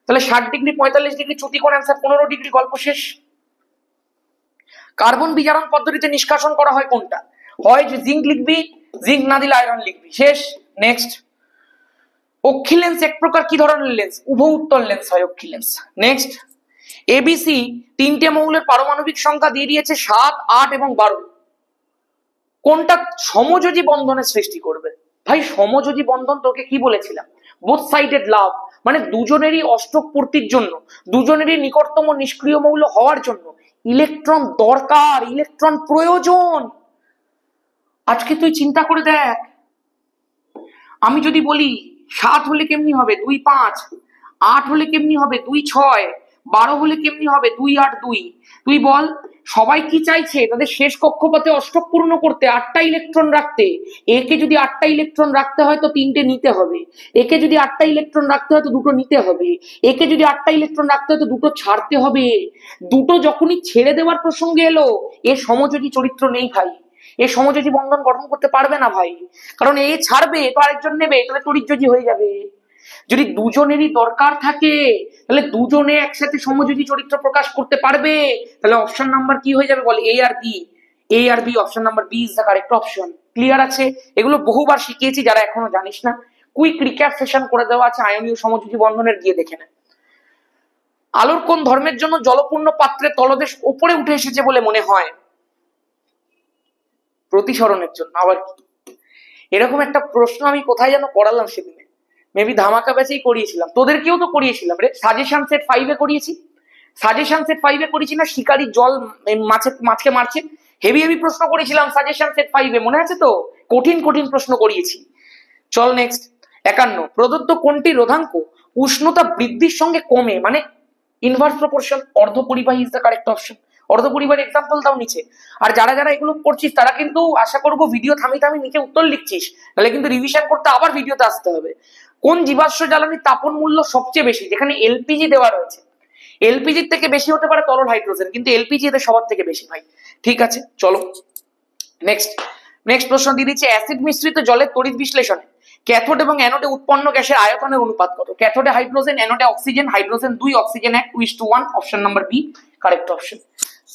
[SPEAKER 1] তাহলে 60 ডিগ্রি 45 ডিগ্রি চুটি কোণ অ্যান্সার, 15 ডিগ্রি, গল্প শেষ। কার্বন বিজারণ পদ্ধতিতে নিষ্কাশন করা হয় কোনটা? হয় জিঙ্ক লিখবি, জিঙ্ক না দিলে আয়রন লিখবি, শেষ। নেক্সট, অক্ষি লেন্স এক প্রকার কি ধরনের লেন্স? উভয় উত্তল লেন্স হয় অক্ষি লেন্স। নেক্সট, এবিসি তিনটে মৌলের পারমাণবিক সংখ্যা দিয়ে দিয়েছে 7, 8 এবং 12। কোনটা সমযোজী বন্ধনের সৃষ্টি করবে? ভাই সমযোজী বন্ধন তোকে কি বলেছিলাম? বোথ সাইডেড লাভ, মানে দুজনেরই অষ্টক পূর্তির জন্য, দুজনেরই নিকটতম নিষ্ক্রিয় মৌল হওয়ার জন্য ইলেকট্রন দরকার, ইলেকট্রন প্রয়োজন। আজকে তুই চিন্তা করে দেখ, আমি যদি বলি 7 হলে কেমনি হবে? 2, 5। 8 হলে কেমনি হবে? 2, 6। 12 হলে কেমনি হবে? 2, 8, 2। তুই বল, সবাই কি চাইছে? তাদের শেষ কক্ষপথে অষ্টক পূর্ণ করতে, 8টা ইলেকট্রন রাখতে। একে যদি 8টা ইলেকট্রন রাখতে হয় তো 3টে নিতে হবে, একে যদি 8টা ইলেকট্রন রাখতে হয় তো 2টো নিতে হবে, একে যদি 8টা ইলেকট্রন রাখতে হয় তো 2টো ছাড়তে হবে। 2টো যখনই ছেড়ে দেওয়ার প্রসঙ্গে এলো, এ সমযোজী চরিত্র নেই ভাই, এ সমযোজী বন্ধন গঠন করতে পারবে না ভাই। কারণ এ ছাড়বে তো আরেকজন নেবে, তাহলে তড়িৎযোজী হয়ে যাবে। যদি দুজনেরই দরকার থাকে তাহলে দুজনে একসাথে সমযোজী চরিত্র প্রকাশ করতে পারবে। তাহলে অপশন নাম্বার কি হয়ে যাবে বল? এ আর বি। এ আর B, option number B is the correct option. Clear আছে? এগুলো বহুবার শিখিয়েছি, যারা এখনো জানিস না কুইক রিক্যাপ সেশন করে দেওয়া আছে আয়নীয় সমযোজী বন্ধনের, গিয়ে দেখে নেন। আলোর কোন ধর্মের জন্য জলপূর্ণ পাত্রের তলদেশ উপরে উঠে এসেছে বলে মনে হয়? প্রতিসরণের জন্য। আবার কি এরকম একটা প্রশ্ন আমি কোথায় যেন করালাম সেদিনে, মেবি ধামাকা ব্যাচেই করিয়েছিলাম, তোদেরকেও তো করিয়েছিলাম রে, সাজেশন সেট 5-এ করিয়েছি, সাজেশন সেট 5-এ করেছি না, শিকারি জল মাছকে মারছে, হেভি হেভি প্রশ্ন করেছিলাম সাজেশন সেট 5-এ, মনে আছে তো? কঠিন কঠিন প্রশ্ন করিয়েছি। চল নেক্সট 51, প্রদত্ত কোনটি রোধাঙ্ক উষ্ণতা বৃদ্ধির সঙ্গে কমে, মানে ইনভার্স প্রপোর্শন? অর্ধপরিবাহী ইজ দ্য কারেক্ট অপশন। অর্ধপরিবাহী এক্সাম্পল দাও নিচে। আর যারা যারা এগুলো পড়ছিস তারা কিন্তু আশা করবো ভিডিও থামি থামি নিচে উত্তর লিখছিস, তাহলে কিন্তু রিভিশন করতে আবার ভিডিওতে আসতে হবে। কোন জীবাশ্ম জ্বালানির তাপন মূল্য সবচেয়ে বেশি? যেখানে এলপিজি দেওয়া রয়েছে, এলপিজির থেকে বেশি হতে পারে তরল হাইড্রোজেন, কিন্তু এলপিজি এদের সবার থেকে বেশি ভাই। ঠিক আছে, চলো নেক্সট প্রশ্ন দিয়ে দিচ্ছি, অ্যাসিড মিশ্রিত জলের তড়িৎ বিশ্লেষণে ক্যাথোড এবং অ্যানোডে উৎপন্ন গ্যাসের আয়তনের অনুপাত কত? ক্যাথোডে হাইড্রোজেন, অ্যানোডে oxygen, hydrogen 2, oxygen 1, 2:1, option number B correct option.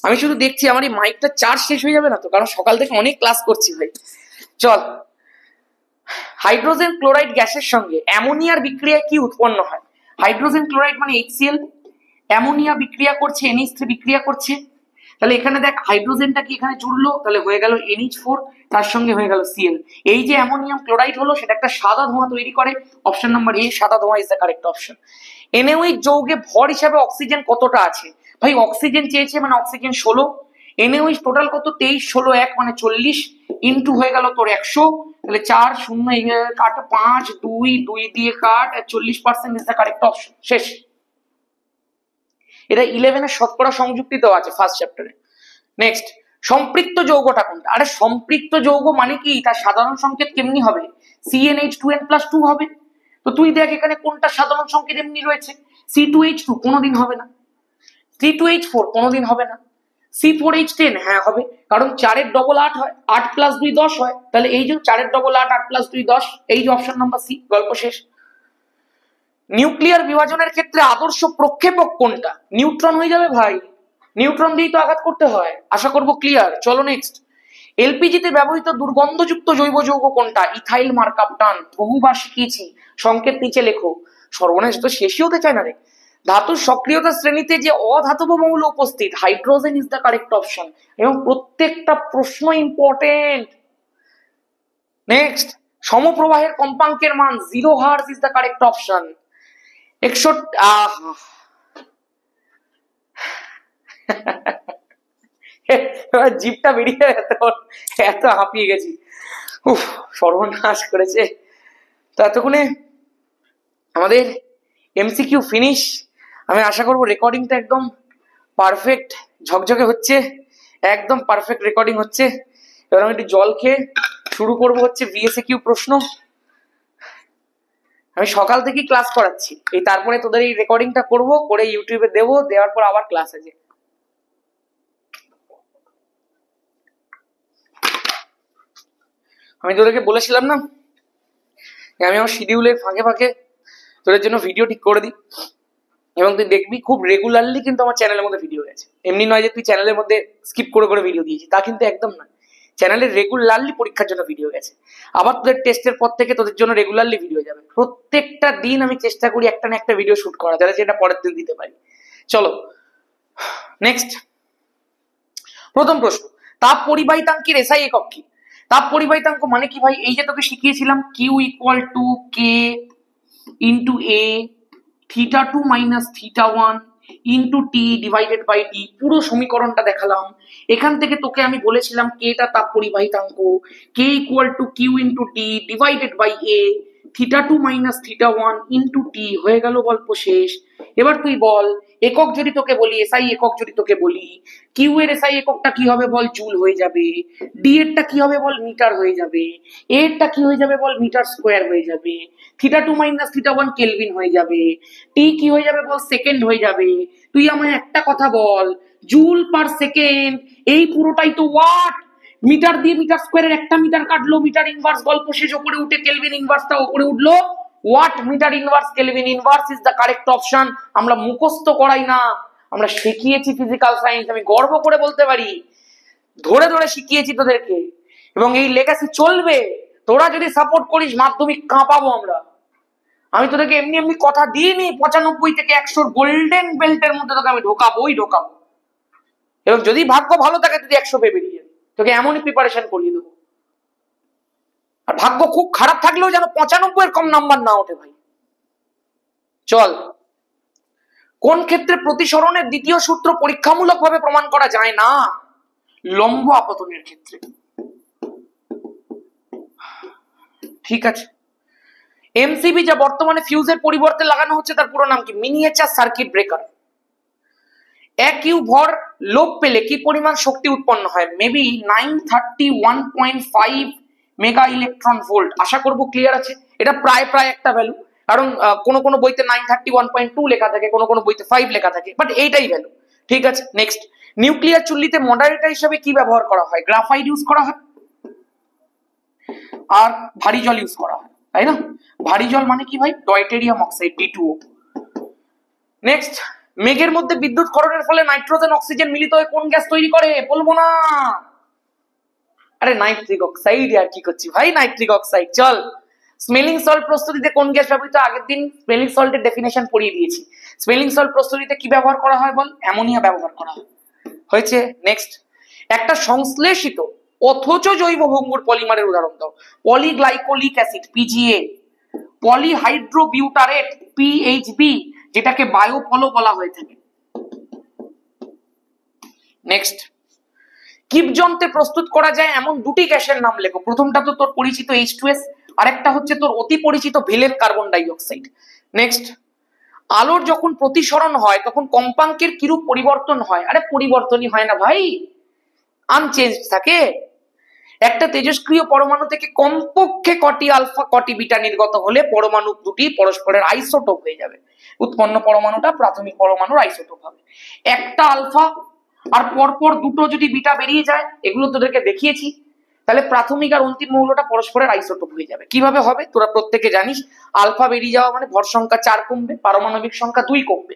[SPEAKER 1] আমি শুধু দেখছি আমার এই মাইকটা চার্জ শেষ হয়ে যাবে না তো, কারণ সকাল থেকে অনেক ক্লাস করছি ভাই। চল, হাইড্রোজেন ক্লোরাইড গ্যাসের সঙ্গে অ্যামোনিয়ার বিক্রিয়ায় কি উৎপন্ন হয়? হাইড্রোজেন ক্লোরাইড মানে HCl, অ্যামোনিয়া বিক্রিয়া করছে, NH3 বিক্রিয়া করছে, তাহলে এখানে দেখ হাইড্রোজেনটা কি এখানে জুড়লো, তাহলে হয়ে গেল NH4, তার সঙ্গে হয়ে গেল Cl। এই যে অ্যামোনিয়াম ক্লোরাইড হলো সেটা একটা সাদা ধোঁয়া তৈরি করে, অপশন নাম্বার এ সাদা ধোঁয়া is the correct option. NaOH যৌগে ভর হিসাবে অক্সিজেন কতটা আছে? ভাই অক্সিজেন চেয়েছে মানে অক্সিজেন 16, NaOH টোটাল কত? 23, 16, 1 মানে 40, ইন্টু হয়ে গেল তোর 100, তাহলে 4 0 কাট 5 2 2 দিয়ে কাট 40% ইজ দ্য কারেক্ট অপশন। শেষ। এটা 11-এর শতকরা সংযুক্তিত আছে ফার্স্ট চ্যাপ্টারে। নেক্সট, সম্পৃক্ত যৌগটা কোনটা? আরে সম্পৃক্ত যৌগ মানে কি, তার সাধারণ সংকেত কেমনি হবে? CnH2n+2 হবে। তো তুই দেখ এখানে কোনটা সাধারণ সংকেত এমনি রয়েছে, C2H2 কোনোদিন হবে না, C2H4 কোনোদিন হবে না, C4H10 হ্যাঁ হবে, কারণ 4-এর ডবল 8 হয়, 8 + 2 10 হয়, তাহলে এই যে 4-এর ডবল 8, 8 + 2 10, এই যে অপশন নাম্বার সি, গল্প শেষ। নিউক্লিয়ার বিভাজনের ক্ষেত্রে আদর্শ প্রক্ষেপক কোনটা? নিউট্রন হয়ে যাবে ভাই, নিউট্রন দিয়েই তো আঘাত করতে হয়, আশা করবো ক্লিয়ার। চলো নেক্সট, এলপিজিতে ব্যবহৃত দুর্গন্ধযুক্ত জৈব যৌগ কোনটা? ইথাইল মার্কাপটান, বহুবার শিখিয়েছি, সংকেত নিচে লেখো। সর্বনাশ, তো শেষই হতে চায় না রে। ধাতুর সক্রিয়তা শ্রেণীতে যে অধাতব মৌল উপস্থিত, hydrogen is the correct option, এবং প্রত্যেকটা প্রশ্ন ইম্পর্টেন্ট। নেক্সট, সমপ্রবাহের কম্পাঙ্কের মান 0 hertz is the correct option. 61 জিপটা বেরিয়ে এত হাঁপিয়ে গেছি, সর্বনাশ করেছে। তো এতক্ষণে আমাদের এমসিকিউ ফিনিশ। আমি আশা করবো রেকর্ডিংটা একদম পারফেক্ট ঝকঝকে হচ্ছে, একদম পারফেক্ট রেকর্ডিং হচ্ছে। এবার আমি একটু জল খেয়ে শুরু করবো হচ্ছে VSQ প্রশ্ন। আমি সকাল থেকেই ক্লাস করাচ্ছি, এই তারপরে তোদের এই রেকর্ডিংটা করবো, করে ইউটিউবে দেবো, দেওয়ার পর আবার ক্লাস আছে। আমি তোদেরকে বলেছিলাম না আমি আমার শিডিউলের ফাঁকে ফাঁকে তোদের জন্য ভিডিও ঠিক করে দিই, এবং তুই দেখবি খুব রেগুলারলি কিন্তু আমার চ্যানেলের মধ্যে ভিডিও গেছে। এমনি নয় যে তুই চ্যানেলের মধ্যে স্কিপ করে করে ভিডিও দিয়েছি, তা কিন্তু একদম নয়। চ্যানেলে রেগুলারলি পরীক্ষার জন্য ভিডিও গেছে, আবার তোদের টেস্টের পর থেকে তোদের জন্য রেগুলারলি ভিডিও যাবে। প্রত্যেকটা দিন আমি চেষ্টা করি একটা না একটা ভিডিও শুট করা, যাতে সেটা পরের দিন দিতে পারি। চলো নেক্সট, প্রথম প্রশ্ন, তাপ পরিবাহিতাঙ্কের এসআই একক কি? তাপ পরিবাহিতাঙ্ক মানে কি ভাই? এই যে তোকে শিখিয়েছিলাম Q = K × A θ2 - θ1 × T / T, পুরো সমীকরণটা দেখালাম। এখান থেকে তোকে আমি বলেছিলাম কেটা তাপ পরিবাহিতাঙ্ক, K = Q × T / A, θ2 - θ1 × T, হয়ে গেল গল্প শেষ। এবার তুই বল, একক যদি তোকে বলি, এসআই একক যদি তোকে বলি, কিউ এর এসআই এককটা কি হবে বল? জুল হয়ে যাবে। ডি এরটা কি হবে বল? মিটার হয়ে যাবে। এ এরটা কি হয়ে যাবে বল? মিটার স্কোয়ার হয়ে যাবে। θ2 - θ1 কেলভিন হয়ে যাবে। টি কি হয়ে যাবে বল? সেকেন্ড হয়ে যাবে। তুই আমায় একটা কথা বল, জুল পার সেকেন্ড, এই পুরোটাই তো ওয়াট। মিটার দিয়ে মিটার স্কোয়ারের একটা মিটার কাটলো, মিটার ইনভার্স, গল্প শেষ। ওপরে উঠে কেলভিন ইনভার্সটা ওপরে উঠলো, watt metre inverse kelvin inverse is the correct option. আমরা মুখস্থ করাই না, আমরা শিখিয়েছি ফিজিক্যাল সায়েন্স, আমি গর্ব করে বলতে পারি, ধরে ধরে শিখিয়েছি তোদেরকে, এবং এই লেগাসি চলবে। তোরা যদি সাপোর্ট করিস মাধ্যমিক কাঁপাবো আমরা। আমি তোদেরকে এমনি এমনি কথা দিইনি 95 থেকে 100 গোল্ডেন বেল্টের মধ্যে তোকে আমি ঢোকাবোই ঢোকাবো, এবং যদি ভাগ্য ভালো থাকে তুই 100 পেয়ে বেরিয়ে যাবি, তোকে এমনই প্রিপারেশন করিয়ে দেবো। আর ভাগ্য খুব খারাপ থাকলেও যেন 95 এর কম নাম্বার না ওঠে ভাই। চল, কোন ক্ষেত্রে প্রতিসরণের দ্বিতীয় সূত্র পরীক্ষামূলকভাবে প্রমাণ করা যায় না? লম্ব আপতনের ক্ষেত্রে। ঠিক আছে, এমসিবি যা বর্তমানে ফিউজের পরিবর্তে লাগানো হচ্ছে তার পুরো নাম কি? Miniature circuit breaker. এক ইউ ভর লোপ পেলে কি পরিমাণ শক্তি উৎপন্ন হয়? Maybe 931.5 mega electron volt. আশা করব ক্লিয়ার আছে। এটা প্রায় একটা ভ্যালু, কারণ কোন বইতে 931.2 লেখা থাকে, কোন বইতে 5 লেখা থাকে, বাট এইটাই ভ্যালু। ঠিক আছে, নেক্সট। নিউক্লিয়ার চুল্লিতে মডারেটর হিসেবে কি ব্যবহার করা হয়? গ্রাফাইট ইউজ করা হয় আর ভারী জল ইউজ করা হয়, তাই না? ভারী জল মানে কি ভাই? Deuterium oxide, D2O। নেক্সট, মেঘের মধ্যে বিদ্যুৎ ক্ষরণের ফলে নাইট্রোজেন অক্সিজেন মিলিত হয়ে কোন গ্যাস তৈরি করে? বলবো না। আরে নাইট্রিক অক্সাইড। আর কি করছি ভাই? Nitric oxide. চল, স্মেলিং সল্ট প্রস্তুতিতে কোন গ্যাস ব্যবহৃত? আগের দিন স্মেলিং সল্টের ডেফিনেশন পড়িয়ে দিয়েছি। স্মেলিং সল্ট প্রস্তুতিতে কি ব্যবহার করা হয় বল? অ্যামোনিয়া ব্যবহার করা হয়। হয়েছে। নেক্সট, একটা সংশ্লেষিত অথচ জৈব ভঙ্গুর পলিমারের উদাহরণ দাও। পলিগ্লাইকোলিক অ্যাসিড, PGA। পলিহাইড্রোবিউটারেট, PHB, যেটাকে বায়োপলো বলা হয়ে থাকে। নেক্সট, কিপযন্ত্রে প্রস্তুত করা যায় এমন দুটি গ্যাসের নাম লেখো। প্রথমটা তো তোর পরিচিত H2S, আরেকটা হচ্ছে তোর অতি পরিচিত villain carbon die oxide. Next, আলোর যখন প্রতিসরণ হয় তখন কম্পাঙ্কের কিরূপ পরিবর্তন হয়? আরে পরিবর্তনই হয় না ভাই, আনচেঞ্জ থাকে। একটা তেজস্ক্রিয় পরমাণু থেকে কমপক্ষে কটি আলফা কটি বিটা নির্গত হলে পরমাণু দুটি পরস্পরের আইসোটোপ হয়ে যাবে। উৎপন্ন পরমাণুটা প্রাথমিক পরমাণুর আইসোটোপ হবে। একটা আলফা আর পরপর দুটো যদি বিটা বেরিয়ে যায়, এগুলো তোদেরকে দেখিয়েছি, তাহলে প্রাথমিক আর অন্তিম মৌলটা পরস্পরের আইসোটোপ হয়ে যাবে। কিভাবে হবে তোরা প্রত্যেকে জানিস। আলফা বেরিয়ে যাওয়া মানে ভর সংখ্যা 4 কমবে, পারমাণবিক সংখ্যা 2 কমবে।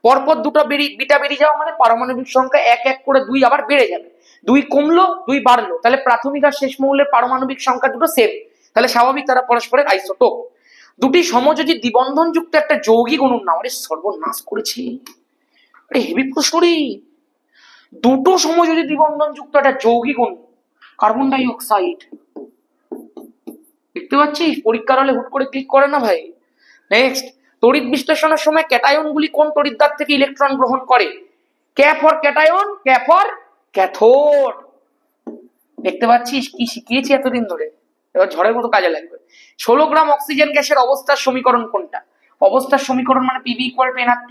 [SPEAKER 1] পরপর দুটো বিটা বেরিয়ে যাওয়া মানে পারমাণবিক সংখ্যা 1 করে 2 আবার বেড়ে যাবে। 2 কমলো 2 বাড়লো, তাহলে প্রাথমিক আর শেষ মৌলের পারমাণবিক সংখ্যা দুটো সেম, তাহলে স্বাভাবিক তারা পরস্পরের আইসোটোপ। দুটি সমযোজী দ্বিবন্ধন যুক্ত একটা যৌগিক অণুর নাম। আরে সর্বনাশ করেছি, আরে হেভি প্রশ্ন রে। দুটো সমযোজী দ্বিবন্ধন যুক্ত একটা যৌগিক অণু, কার্বন ডাই অক্সাইড। দেখতে পাচ্ছিস? পরীক্ষার হলে হুট করে ক্লিক করে না ভাই। নেক্সট, তড়িৎ বিশ্লেষণের সময় ক্যাটায়ন গুলি কোন তড়িৎদ্বার থেকে ইলেকট্রন গ্রহণ করে? K for cation, K for cathode. দেখতে পাচ্ছিস কি শিখিয়েছি এতদিন ধরে, এবার ঝড়ের মতো কাজে লাগবে। 16 গ্রাম অক্সিজেন গ্যাসের অবস্থার সমীকরণ কোনটা? অবস্থার সমীকরণ মানে PV = NRT।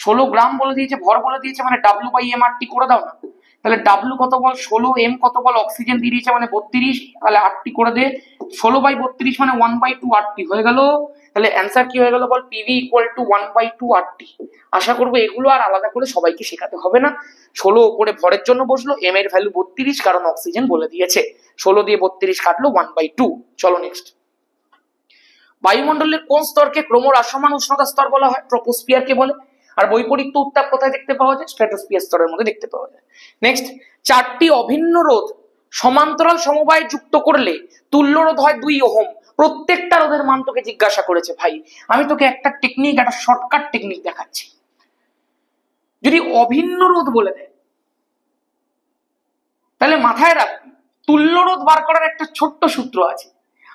[SPEAKER 1] 16 গ্রাম বলে দিয়েছে, ভর বলে দিয়েছে, মানে W/MRT করে দাও না। তাহলে W কত বল 16, M কত বল অক্সিজেন দিয়ে দিয়েছে মানে 32, তাহলে RT করে দে। 16/32 মানে 1/2 RT হয়ে গেল। তাহলে অ্যান্সার কি হয়ে গেল বল? PV = 1/2 RT। আশা করবো এগুলো আর আলাদা করে সবাইকে শেখাতে হবে না। 16 উপরে ভরের জন্য বসলো, M এর ভ্যালু 32, কারণ অক্সিজেন বলে দিয়েছে। 16 দিয়ে 32 কাটলো, 1/2। চলো নেক্সট। বায়ুমণ্ডলের কোন স্তরকে ক্রমহ্রাসমান উষ্ণতা স্তর বলা হয়? ট্রপোস্ফিয়ারকে বলে। আর বৈপরীত্য উত্তাপ কোথায় দেখতে পাওয়া যায়? স্ট্র্যাটোস্ফিয়ার স্তরের মধ্যে দেখতে পাওয়া যায়। নেক্সট, 4টি অভিন্ন রোধ সমান্তরাল সমবায় যুক্ত করলে তুল্য রোধ হয় 2 ওহম। প্রত্যেকটা রোধের মান তোকে জিজ্ঞাসা করেছে ভাই। আমি তোকে একটা টেকনিক, একটা শর্টকাট টেকনিক দেখাচ্ছি। যদি অভিন্ন রোধ বলে দেয় তাহলে মাথায় রাখবি তুল্য রোধ বার করার একটা ছোট্ট সূত্র আছে।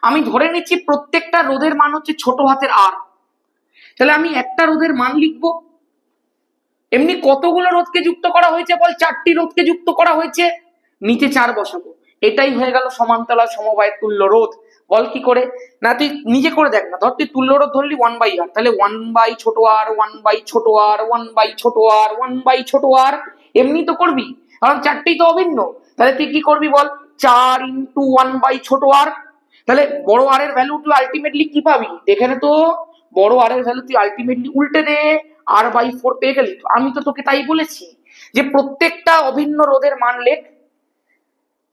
[SPEAKER 1] আমি ধরে নিচ্ছি প্রত্যেকটা রোধের মান হচ্ছে ছোট হাতের R, তাহলে আমি একটা রোধের মান লিখবো। এমনি কতগুলো রোধকে যুক্ত করা হয়েছে বল? 4টি রোধকে যুক্ত করা হয়েছে, নিচে 4 বসাবো। এটাই হয়ে গেল সমান্তরাল সমবায়ের তুল্য রোধ। বল কি করে? না তুই নিজে করে দেখ না। ধর তুই তুল্য রোধ ধরলি 1/R, তাহলে 1/ছোট r, 1/ছোট r, 1/ছোট r, 1/ছোট r, এমনি তো করবি, কারণ 4টি তো অভিন্ন। তাহলে তুই কি করবি বল? 4 × 1/ছোট r। তাহলে বড় r এর ভ্যালু তুই আলটিমেটলি কি পাবি? দেখে নে তো, বড় r এর ভ্যালু তুই আলটিমেটলি উল্টে দে, R/4 পেয়ে গেলি। আমি তো তোকে তাই বলেছি যে প্রত্যেকটা অভিন্ন রোধের মান লেখ,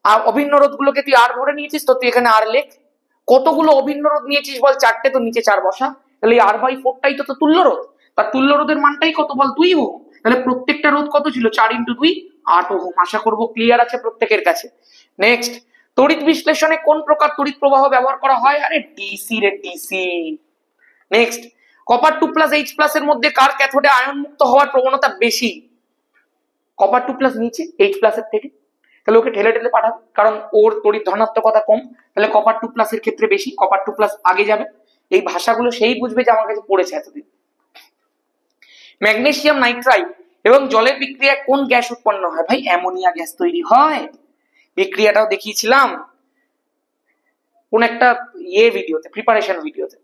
[SPEAKER 1] আর অভিন্ন রোধ গুলোকে তুই R ধরে নিয়েছিস, তো তুই এখানে R লেখ। কতগুলো অভিন্ন রোধ নিয়েছিস বল? 4টে, তো নিচে 4 বসা। তাহলে এই R/4টাই তো তুল্য রোধ, তার তুল্য রোধের মানটাই কত বল? 2 ওহম। তাহলে প্রত্যেকটা রোধ কত ছিল? 4 × 2 8 ওহম। আশা করবো ক্লিয়ার আছে প্রত্যেকের কাছে। নেক্সট, তড়িৎ বিশ্লেষণে কোন প্রকার তড়িৎ প্রবাহ ব্যবহার করা হয়? আরে ডিসি রে, ডিসি। নেক্সট, কপার 2+H+ এর মধ্যে কার ক্যাথোডে আয়ন মুক্ত হওয়ার প্রবণতা বেশি? কপার 2+ নিচে H+ এর থেকে, তাহলে ওকে ঠেলে ঠেলে পাঠাবে, কারণ ওর তড়িৎ ধনাত্মকতা কম, তাহলে কপার 2+ এর ক্ষেত্রে বেশি, কপার 2+ আগে যাবে। এই ভাষাগুলো সেই বুঝবে যে আমার কাছে পড়েছে এতদিন। ম্যাগনেসিয়াম নাইট্রাইড এবং জলের বিক্রিয়ায় কোন গ্যাস উৎপন্ন হয়? ভাই অ্যামোনিয়া গ্যাস তৈরি হয়। বিক্রিয়াটাও দেখিয়েছিলাম কোন একটা ভিডিওতে, প্রিপারেশন ভিডিওতে।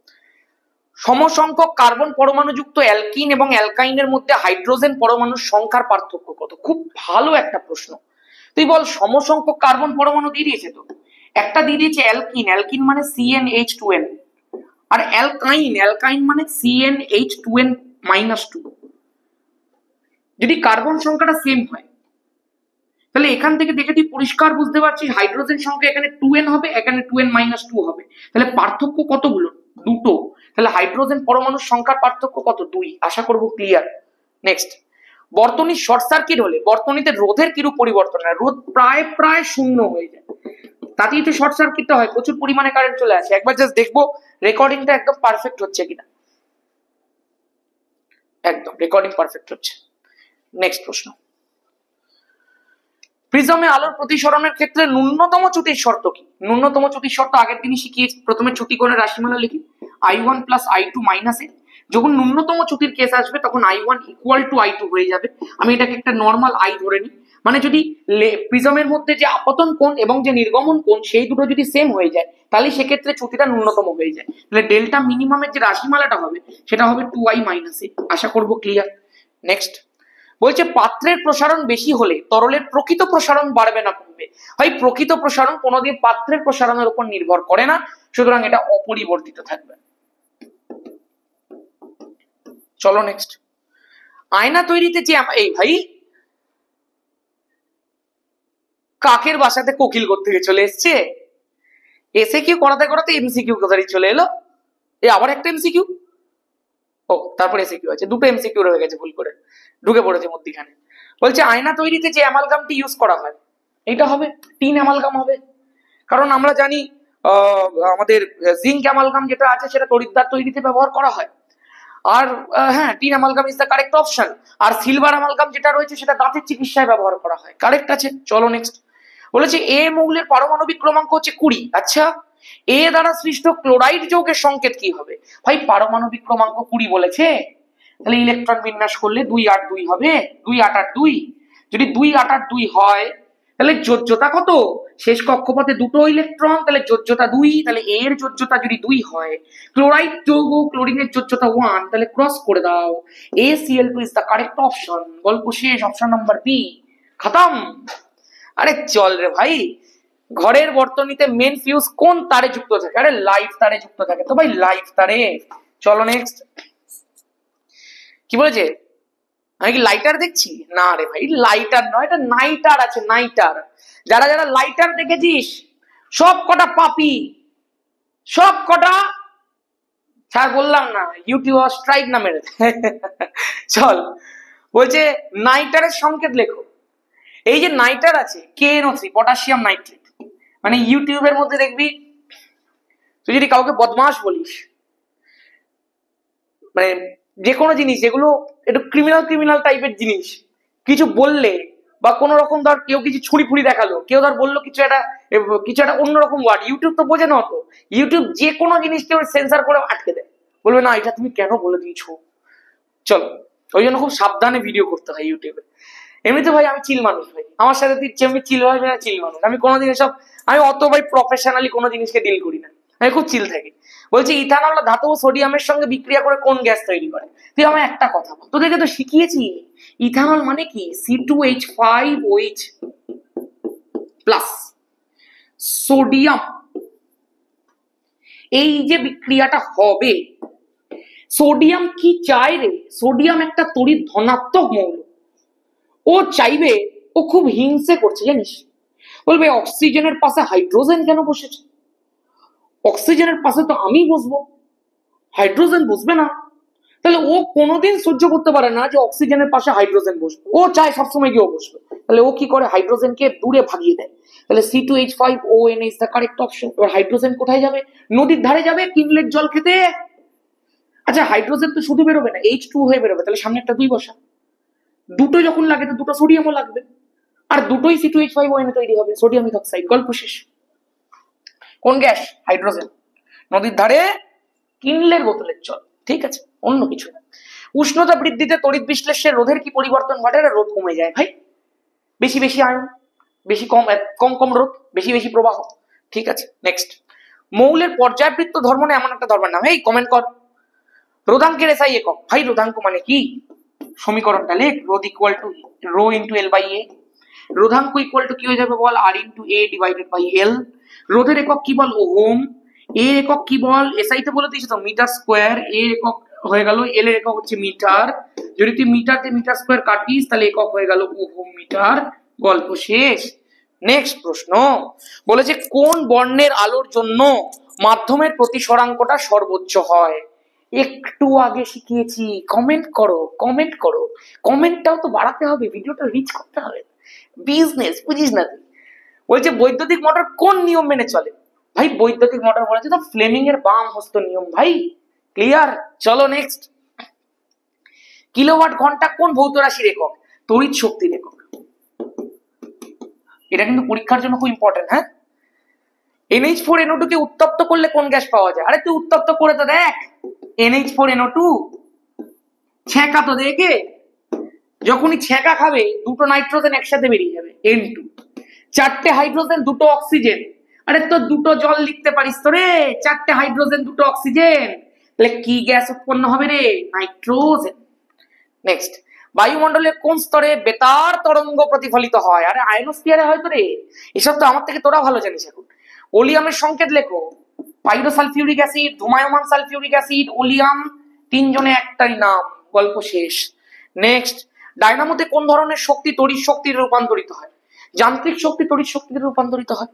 [SPEAKER 1] সমসংখ্যক কার্বন পরমাণুযুক্ত অ্যালকিন এবং অ্যালকাইনের মধ্যে হাইড্রোজেন পরমাণুর সংখ্যার পার্থক্য কত? খুব ভালো একটা প্রশ্ন। তুই বল, সমসংখ্যক কার্বন পরমাণু দিয়ে দিয়েছে তো, একটা দিয়ে দিয়েছে অ্যালকিন, অ্যালকিন মানে CnH2n, আর অ্যালকাইন, অ্যালকাইন মানে CnH2n-2। যদি কার্বন সংখ্যাটা সেম হয়, তাহলে এখান থেকে দেখে তুই পরিষ্কার বুঝতে পারছিস হাইড্রোজেন সংখ্যা এখানে 2n হবে, এখানে 2n-2 হবে, তাহলে পার্থক্য কতগুলো? দুটো। তাহলে হাইড্রোজেন পরমাণুর সংখ্যার পার্থক্য কত? 2। আশা করব ক্লিয়ার। নেক্সট, বর্তনী শর্ট সার্কিট হলে বর্তনীতে রোধের কিরূপ পরিবর্তন হয়? রোধ প্রায় শূন্য হয়ে যায়, তাতেই তো শর্ট সার্কিটটা হয়, প্রচুর পরিমাণে কারেন্ট চলে আসে। একবার জাস্ট দেখবো রেকর্ডিংটা একদম পারফেক্ট হচ্ছে কিনা। একদম রেকর্ডিং পারফেক্ট হচ্ছে। নেক্সট প্রশ্ন, প্রিজমে আলোর প্রতিসরণের ক্ষেত্রে ন্যূনতম চ্যুতির শর্ত কি? ন্যূনতম চ্যুতির শর্ত আগের দিনই শিখিয়েছি। প্রথমে চ্যুতিকোণের রাশিমালা লিখি, I1 + I2 - A। যখন ন্যূনতম চ্যুতির কেস আসবে তখন I1 = I2 হয়ে যাবে। আমি এটাকে একটা নর্মাল I ধরে নিই, মানে যদি প্রিজমের মধ্যে যে আপতন কোণ এবং যে নির্গমন কোণ সেই দুটো যদি সেম হয়ে যায়, তাহলে সেক্ষেত্রে চ্যুতিটা ন্যূনতম হয়ে যায়। তাহলে ডেল্টা মিনিমামের যে রাশিমালাটা হবে সেটা হবে 2I - A। আশা করব ক্লিয়ার। নেক্সট বলছে, পাত্রের প্রসারণ বেশি হলে তরলের প্রকৃত প্রসারণ বাড়বে না কমবে? ভাই প্রকৃত প্রসারণ কোনোদিন পাত্রের প্রসারণের উপর নির্ভর করে না, সুতরাং এটা অপরিবর্তিত থাকবে। চলো নেক্সট, আয়না তৈরিতে যে এই ভাই কাকের বাসাতে কোকিল করতে গিয়ে চলে এসছে, এসে কিউ করাতে করাতে MCQ কোথায় চলে এলো। আবার একটা MCQ, ও তারপর এসিকিউ আছে, দুটো MCQ রয়ে গেছে, ভুল করে ঢুকে পড়েছে মধ্যখানে। বলছে আয়না তৈরিতে যে অ্যামালগামটি ইউজ করা হয়, এটা হবে টিন অ্যামালগাম হবে, কারণ আমরা জানি আমাদের জিঙ্ক অ্যামালগাম যেটা আছে সেটা তড়িৎদ্বার তৈরিতে ব্যবহার করা হয়। আর হ্যাঁ, tin amalgam is the correct option. আর সিলভার অ্যামালগাম যেটা রয়েছে সেটা দাঁতের চিকিৎসায় ব্যবহার করা হয়। কারেক্ট আছে। চলো নেক্সট, বলেছে এ মৌলের পারমাণবিক ক্রমাঙ্ক হচ্ছে 20। আচ্ছা, এ দ্বারা সৃষ্ট ক্লোরাইড যৌগের সংকেত কি হবে? ভাই পারমাণবিক ক্রমাঙ্ক 20 বলেছে, তাহলে ইলেকট্রন বিন্যাস করলে 2-8-2 হবে, 2-8-8-2। যদি 2-8-8-2 হয় তাহলে যোজ্যতা কত? শেষ কক্ষপথে দুটো ইলেকট্রন, তাহলে যোজ্যতা 2, তাহলে এর যোজ্যতা যদি 2 হয়, ক্লোরাইড যৌগ ক্লোরিনের যোজ্যতা 1, তাহলে ক্রস করে দাও, ACl2 is the correct option. গল্প শেষ, অপশন নাম্বার বি খতম। আরে চল রে ভাই, ঘরের বর্তনীতে মেন ফিউজ কোন তারে যুক্ত থাকে? আরে লাইভ তারে যুক্ত থাকে তো ভাই, লাইভ তারে। চলো নেক্সট, কি বলেছে? আমি কি লাইটার দেখছি? না রে ভাই, লাইটার নয়, এটা নাইটার আছে, নাইটার। যারা যারা লাইটার দেখেছিস সব কটা পাপি, সব কটা, স্যার বললাম না ইউটিউব স্ট্রাইক না মেরে। চল, বলছে নাইটারের সংকেত লেখো। এই যে নাইটার আছে KNO3, পটাশিয়াম নাইট্রেট, মানে ইউটিউবের মধ্যে দেখবি তুই যদি কাউকে বদমাশ বলিস, মানে যে কোনো জিনিস যেগুলো একটু ক্রিমিনাল টাইপের জিনিস কিছু বললে, বা কোন রকম ধর কেউ কিছু ছুরি ফুড়ি দেখালো, কেউ ধর বললো কিছু একটা অন্যরকম ওয়ার্ড, ইউটিউব তো বোঝে না অত, ইউটিউব যে কোনো জিনিসকে সেন্সার করে আটকে দেয়, বলবে না এটা তুমি কেন বলে দিয়েছো। চলো, ওই জন্য খুব সাবধানে ভিডিও করতে হয় ইউটিউবে। এমনিতে ভাই আমি চিল মানুষ, ভাই আমার সাথে তুই যেমনি চিল ভাই, চিল মানুষ আমি, কোনোদিন এসব আমি অত ভাই প্রফেশনালি কোনো জিনিসকে ডিল করি না, আমি খুব চিল থাকি। বলছি ইথানল ধাতু ও সোডিয়ামের সঙ্গে বিক্রিয়া করে কোন গ্যাস তৈরি করে? তুই আমার একটা কথা বল, তোদেরকে তো শিখিয়েছি ইথানল মানে কি, C2H5OH প্লাস সোডিয়াম, এই যে বিক্রিয়াটা হবে, সোডিয়াম কি চায় রে? সোডিয়াম একটা তড়িৎ ধনাত্মক মৌল, ও চাইবে, ও খুব হিংসে করছে জানিস, বলবে অক্সিজেনের পাশে হাইড্রোজেন কেন বসেছে? অক্সিজেনের পাশে তো আমি বসবো, হাইড্রোজেন বসবে না। তাহলে ও কোনোদিন সহ্য করতে পারে না যে অক্সিজেনের পাশে হাইড্রোজেন বসবে, ও চায় সবসময় গিয়ে বসবে। তাহলে ও কি করে? হাইড্রোজেনকে দূরে ভাগিয়ে দেয়। তাহলে C2H5ON is the correct option. এবার হাইড্রোজেন কোথায় যাবে? নদীর ধারে যাবে কিনলেট জল খেতে। আচ্ছা হাইড্রোজেন তো শুধু বেরোবে না, H2 হয়ে বেরোবে, তাহলে সামনে একটা 2 বসা। দুটো যখন লাগে তো দুটো সোডিয়ামও লাগবে, আর দুটোই C2H5ON তৈরি হবে, সোডিয়াম ইথক্সাইড, গল্প শেষ। কোন গ্যাস? হাইড্রোজেন। নদীর ধারে কিনলের বোতলের জল, ঠিক আছে, অন্য কিছু না। উষ্ণতা বৃদ্ধিতে তড়িৎ বিশ্লেষের রোধের কি পরিবর্তন ঘটে? রোধ কমে যায় ভাই, বেশি বেশি আয়ন, বেশি কম কম কম রোধ, বেশি বেশি প্রবাহ, ঠিক আছে। নেক্সট, মৌলের পর্যায়বৃত্ত ধর্ম না এমন একটা ধর্মের নাম, এই কমেন্ট কর। রোধাঙ্কের এসআই একক, ভাই রোধাঙ্ক মানে কি? সমীকরণটা লেখ, রোধ equal to rho into L by A. রোধাঙ্ক ইকুয়াল টু কি হয়ে যাবে বল? R into A divided by L. রোধের একক কি বল? ওহম। এর একক কি বল? এসআই তে বলে দিয়েছি তো, মিটার স্কোয়ার। এর একক হয়ে গেল, এল এর একক হচ্ছে মিটার। যদি তুই মিটার দিয়ে মিটার স্কোয়ার কাটিস তাহলে একক হয়ে গেল ওহম মিটার, গল্প শেষ। নেক্সট প্রশ্ন বলেছে কোন বর্ণের আলোর জন্য মাধ্যমের প্রতিসরাঙ্কটা সর্বোচ্চ হয়? একটু আগে শিখিয়েছি, কমেন্ট করো কমেন্ট করো, কমেন্টটাও তো বাড়াতে হবে, ভিডিওটা রিচ করতে হবে, বিজনেস বুঝিস না তুই। বলছে বৈদ্যুতিক মোটর কোন নিয়ম মেনে চলে? ভাই বৈদ্যুতিক মোটর বলেছে তো ফ্লেমিং এর বাম হস্ত নিয়ম, ভাই ক্লিয়ার। চলো নেক্সট, কিলোওয়াট ঘন্টা কোন ভৌত রাশির একক? তড়িৎ শক্তির একক। এটা কিন্তু পরীক্ষার জন্য খুব ইম্পর্টেন্ট। হ্যাঁ, NH4NO2 কে উত্তপ্ত করলে কোন গ্যাস পাওয়া যায়? আরে তুই উত্তপ্ত করে তো দেখ, NH4NO2 ছ্যাঁকা তো দেখে, যখনই ছ্যাঁকা খাবে দুটো নাইট্রোজেন একসাথে বেরিয়ে যাবে, N2, চারটে হাইড্রোজেন দুটো অক্সিজেন। আরে তো দুটো জল লিখতে পারিস তো রে, চারটে হাইড্রোজেন দুটো অক্সিজেন, তাহলে কি গ্যাস উৎপন্ন হবে রে? নাইট্রোজেন। নেক্সট, বায়ুমণ্ডলের কোন স্তরে বেতার তরঙ্গ প্রতিফলিত হয়? আরে আয়নোস্ফিয়ারে হয়তো রে, এসব তো আমার থেকে তোরা ভালো জানিস। এখন ওলিয়ামের সংকেত লেখো, পাইরোসালফিউরিক অ্যাসিড, ধূমায়মান সালফিউরিক অ্যাসিড, ওলিয়াম, তিনজনে একটাই নাম, গল্প শেষ। নেক্সট, ডায়নামোতে কোন ধরনের শক্তি তড়িৎ শক্তিতে রূপান্তরিত হয়? যান্ত্রিক শক্তি তড়িৎ শক্তিতে রূপান্তরিত হয়।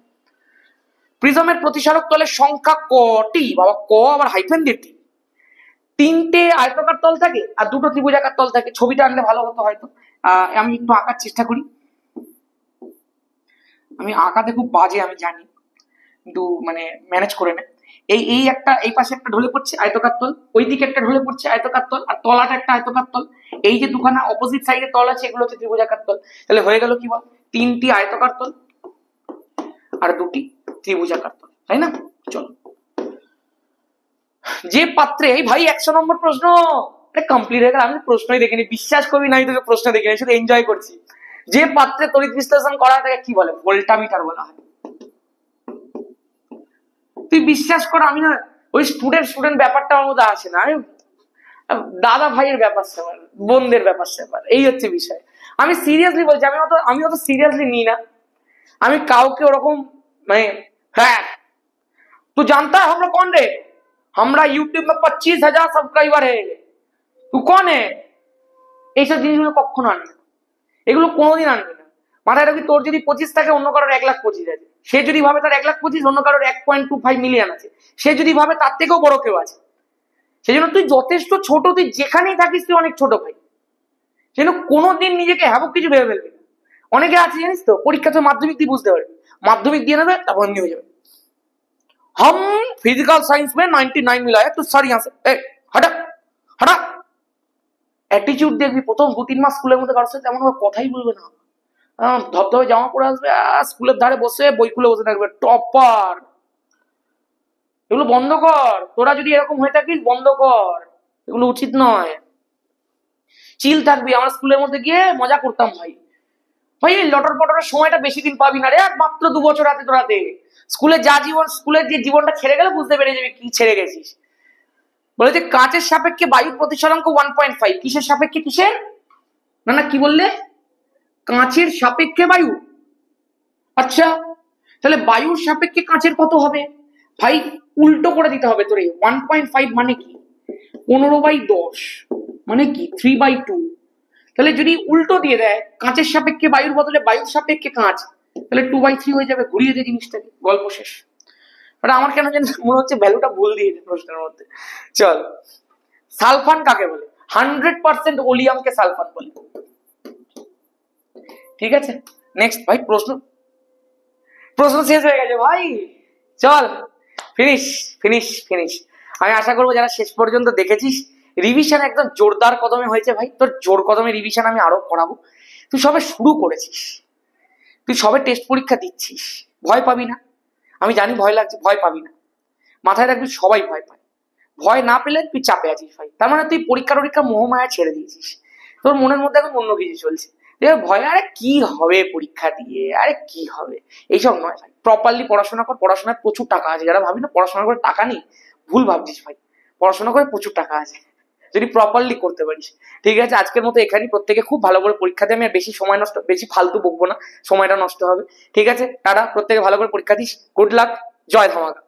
[SPEAKER 1] প্রিজমের প্রতিসারক তলের সংখ্যা কটি? বাবা ক আবার হাইফেন দিয়ে টি। তিনটে আয়তাকার তল থাকে আর দুটো ত্রিভুজাকার তল থাকে। ছবিটা আনলে ভালো হতো হয়তো, আমি একটু আঁকার চেষ্টা করি। আমি আঁকাতে খুব বাজে আমি জানি, কিন্তু মানে ম্যানেজ করে নে। এই একটা, এই পাশে একটা ঢলে পড়ছে আয়তকার তল, ওই দিকে একটা ঢলে পড়ছে আয়তকার তল, আর তলাটা একটা আয়তকার তল। এই যে দুখানা অপোজিট সাইডে তল আছে এগুলো হচ্ছে ত্রিভুজাকার তল। তাহলে হয়ে গেল কি বল? তিনটি আয়তকার তল আর দুটি ত্রিভুজাকার তল, তাই না? চলো, যে পাত্রে, এই ভাই 100 নম্বর প্রশ্ন কমপ্লিট হয়ে গেল। আমি প্রশ্নই দেখিনি, বিশ্বাস করবি না, আমি তোকে প্রশ্ন দেখিনি, শুধু এনজয় করছি। যে পাত্রে তড়িৎ বিশ্লেষণ করা হয় তাকে কি বলে? ভোল্টামিটার বলা হয়। তুই বিশ্বাস কর, আমি না ওই স্টুডেন্ট ব্যাপারটা আমার মধ্যে আসে না, আমি দাদা ভাইয়ের ব্যাপার স্যাপার, বোনদের ব্যাপার স্যাপার, এই হচ্ছে বিষয়। আমি সিরিয়াসলি বলছি, আমি অত সিরিয়াসলি নিই না, আমি কাউকে ওরকম মানে। হ্যাঁ, तू जानता है हम लोग कौन रे? हमरा यूट्यूब में 25,000 सब्सक्राइबर है। तू कौन है? এইসব জিনিসগুলো কখনো আনবে না, এগুলো কোনোদিন আনবে না। মাথায় রাখবি, তোর যদি 25 থাকে অন্য কারোর 1,25,000 আছে, সে যদি ভাবে তার 1,25,000, অন্য কারোর 1.25 মিলিয়ন আছে, সে যদি ভাবে তার থেকেও বড় কেউ আছে। সেই জন্য তুই যথেষ্ট ছোট, তুই যেখানেই থাকিস তুই অনেক ছোট ভাই, সেই জন্য কোনোদিন নিজেকে হ্যাবক কিছু ভেবে ফেলবি না। অনেকে আছে জানিস তো, পরীক্ষা তো মাধ্যমিক দিয়ে বুঝতে পারবি, মাধ্যমিক দিয়ে নেবে তারপর এমনি হয়ে যাবে। हम फिजिकल साइंस में 99 मिला है, तो सर यहाँ से हटा हटा। অ্যাটিটিউড দেখবি প্রথম 2-3 মাস স্কুলের মধ্যে কারোর সাথে তেমন কথাই বলবে না, ধবধবে জামা পরে আসবে, স্কুলের ধারে বসে বই খুলে বসে থাকবে, টপার। এগুলো বন্ধ কর, তোরা যদি এরকম হয়ে থাকিস বন্ধ কর, এগুলো উচিত নয়। চিল থাকবি। আমরা স্কুলের মধ্যে গিয়ে মজা করতাম ভাই, ভাই এই লটর পটরের সময়টা বেশি দিন পাবি না রে, মাত্র 2 বছর হাতে তোরাতে। স্কুলে যা জীবন, স্কুলের যে জীবনটা ছেড়ে গেলে বুঝতে পেরে যাবি কি ছেড়ে গেছিস। বলে যে কাঁচের সাপেক্ষে বায়ুর প্রতিসরাঙ্ক 1.5, কিসের সাপেক্ষে? কিসের? না কি বললে? কাঁচের সাপেক্ষে বায়ু। আচ্ছা, তাহলে বায়ুর সাপেক্ষে কাঁচের কত হবে? ভাই উল্টো করে দিতে হবে তোরে। 1.5 মানে কি? 15/10 মানে কি? 3/2। তাহলে যদি উল্টো দিয়ে দেয়, কাঁচের সাপেক্ষে বায়ুর বদলে বায়ুর সাপেক্ষে কাঁচ, তাহলে 2/3 হয়ে যাবে, ঘুরিয়ে দিয়ে জিনিসটাকে, গল্প শেষ। আমার কেন জানি মনে হচ্ছে ভ্যালুটা ভুল দিয়েছে প্রশ্নের মধ্যে। চল, সালফান কাকে বলে? 100% ওলিয়ামকে সালফান বলে, ঠিক আছে। নেক্সট ভাই, প্রশ্ন শেষ হয়ে গেছে ভাই, চল ফিনিশ ফিনিশ ফিনিশ। আমি আশা করবো যারা শেষ পর্যন্ত দেখেছিস, রিভিশন একদম জোরদার কদমে হয়েছে ভাই। তোর জোর কদমে রিভিশন আমি আরো করাবো। তুই সবে শুরু করেছিস, তুই সবে টেস্ট পরীক্ষা দিচ্ছিস, ভয় পাবি না। আমি জানি ভয় লাগছে, ভয় পাবি না। মাথায় রাখবি সবাই ভয় পায়, ভয় না পেলে তুই চাপে আছিস ভাই, তার মানে তুই পরীক্ষা টরীক্ষা মোহমায়া ছেড়ে দিয়েছিস। তোর মনের মধ্যে এখন অন্য কিছু চলছে, ভয়, আরে কি হবে পরীক্ষা দিয়ে, আরে কি হবে, এইসব নয় ভাই। প্রপারলি পড়াশোনা কর, পড়াশোনায় প্রচুর টাকা আছে। যারা ভাবি না পড়াশোনা করে টাকা নেই, ভুল ভাবছিস ভাই। পড়াশোনা করে প্রচুর টাকা আছে যদি প্রপারলি করতে পারিস। ঠিক আছে, আজকের মতো এখানেই। প্রত্যেকে খুব ভালো করে পরীক্ষা দিয়ে, আমি আর বেশি সময় নষ্ট, বেশি ফালতু বকবো না, সময়টা নষ্ট হবে। ঠিক আছে, টাটা, প্রত্যেকে ভালো করে পরীক্ষা দিস। গুড লাক, জয় ধামাকা।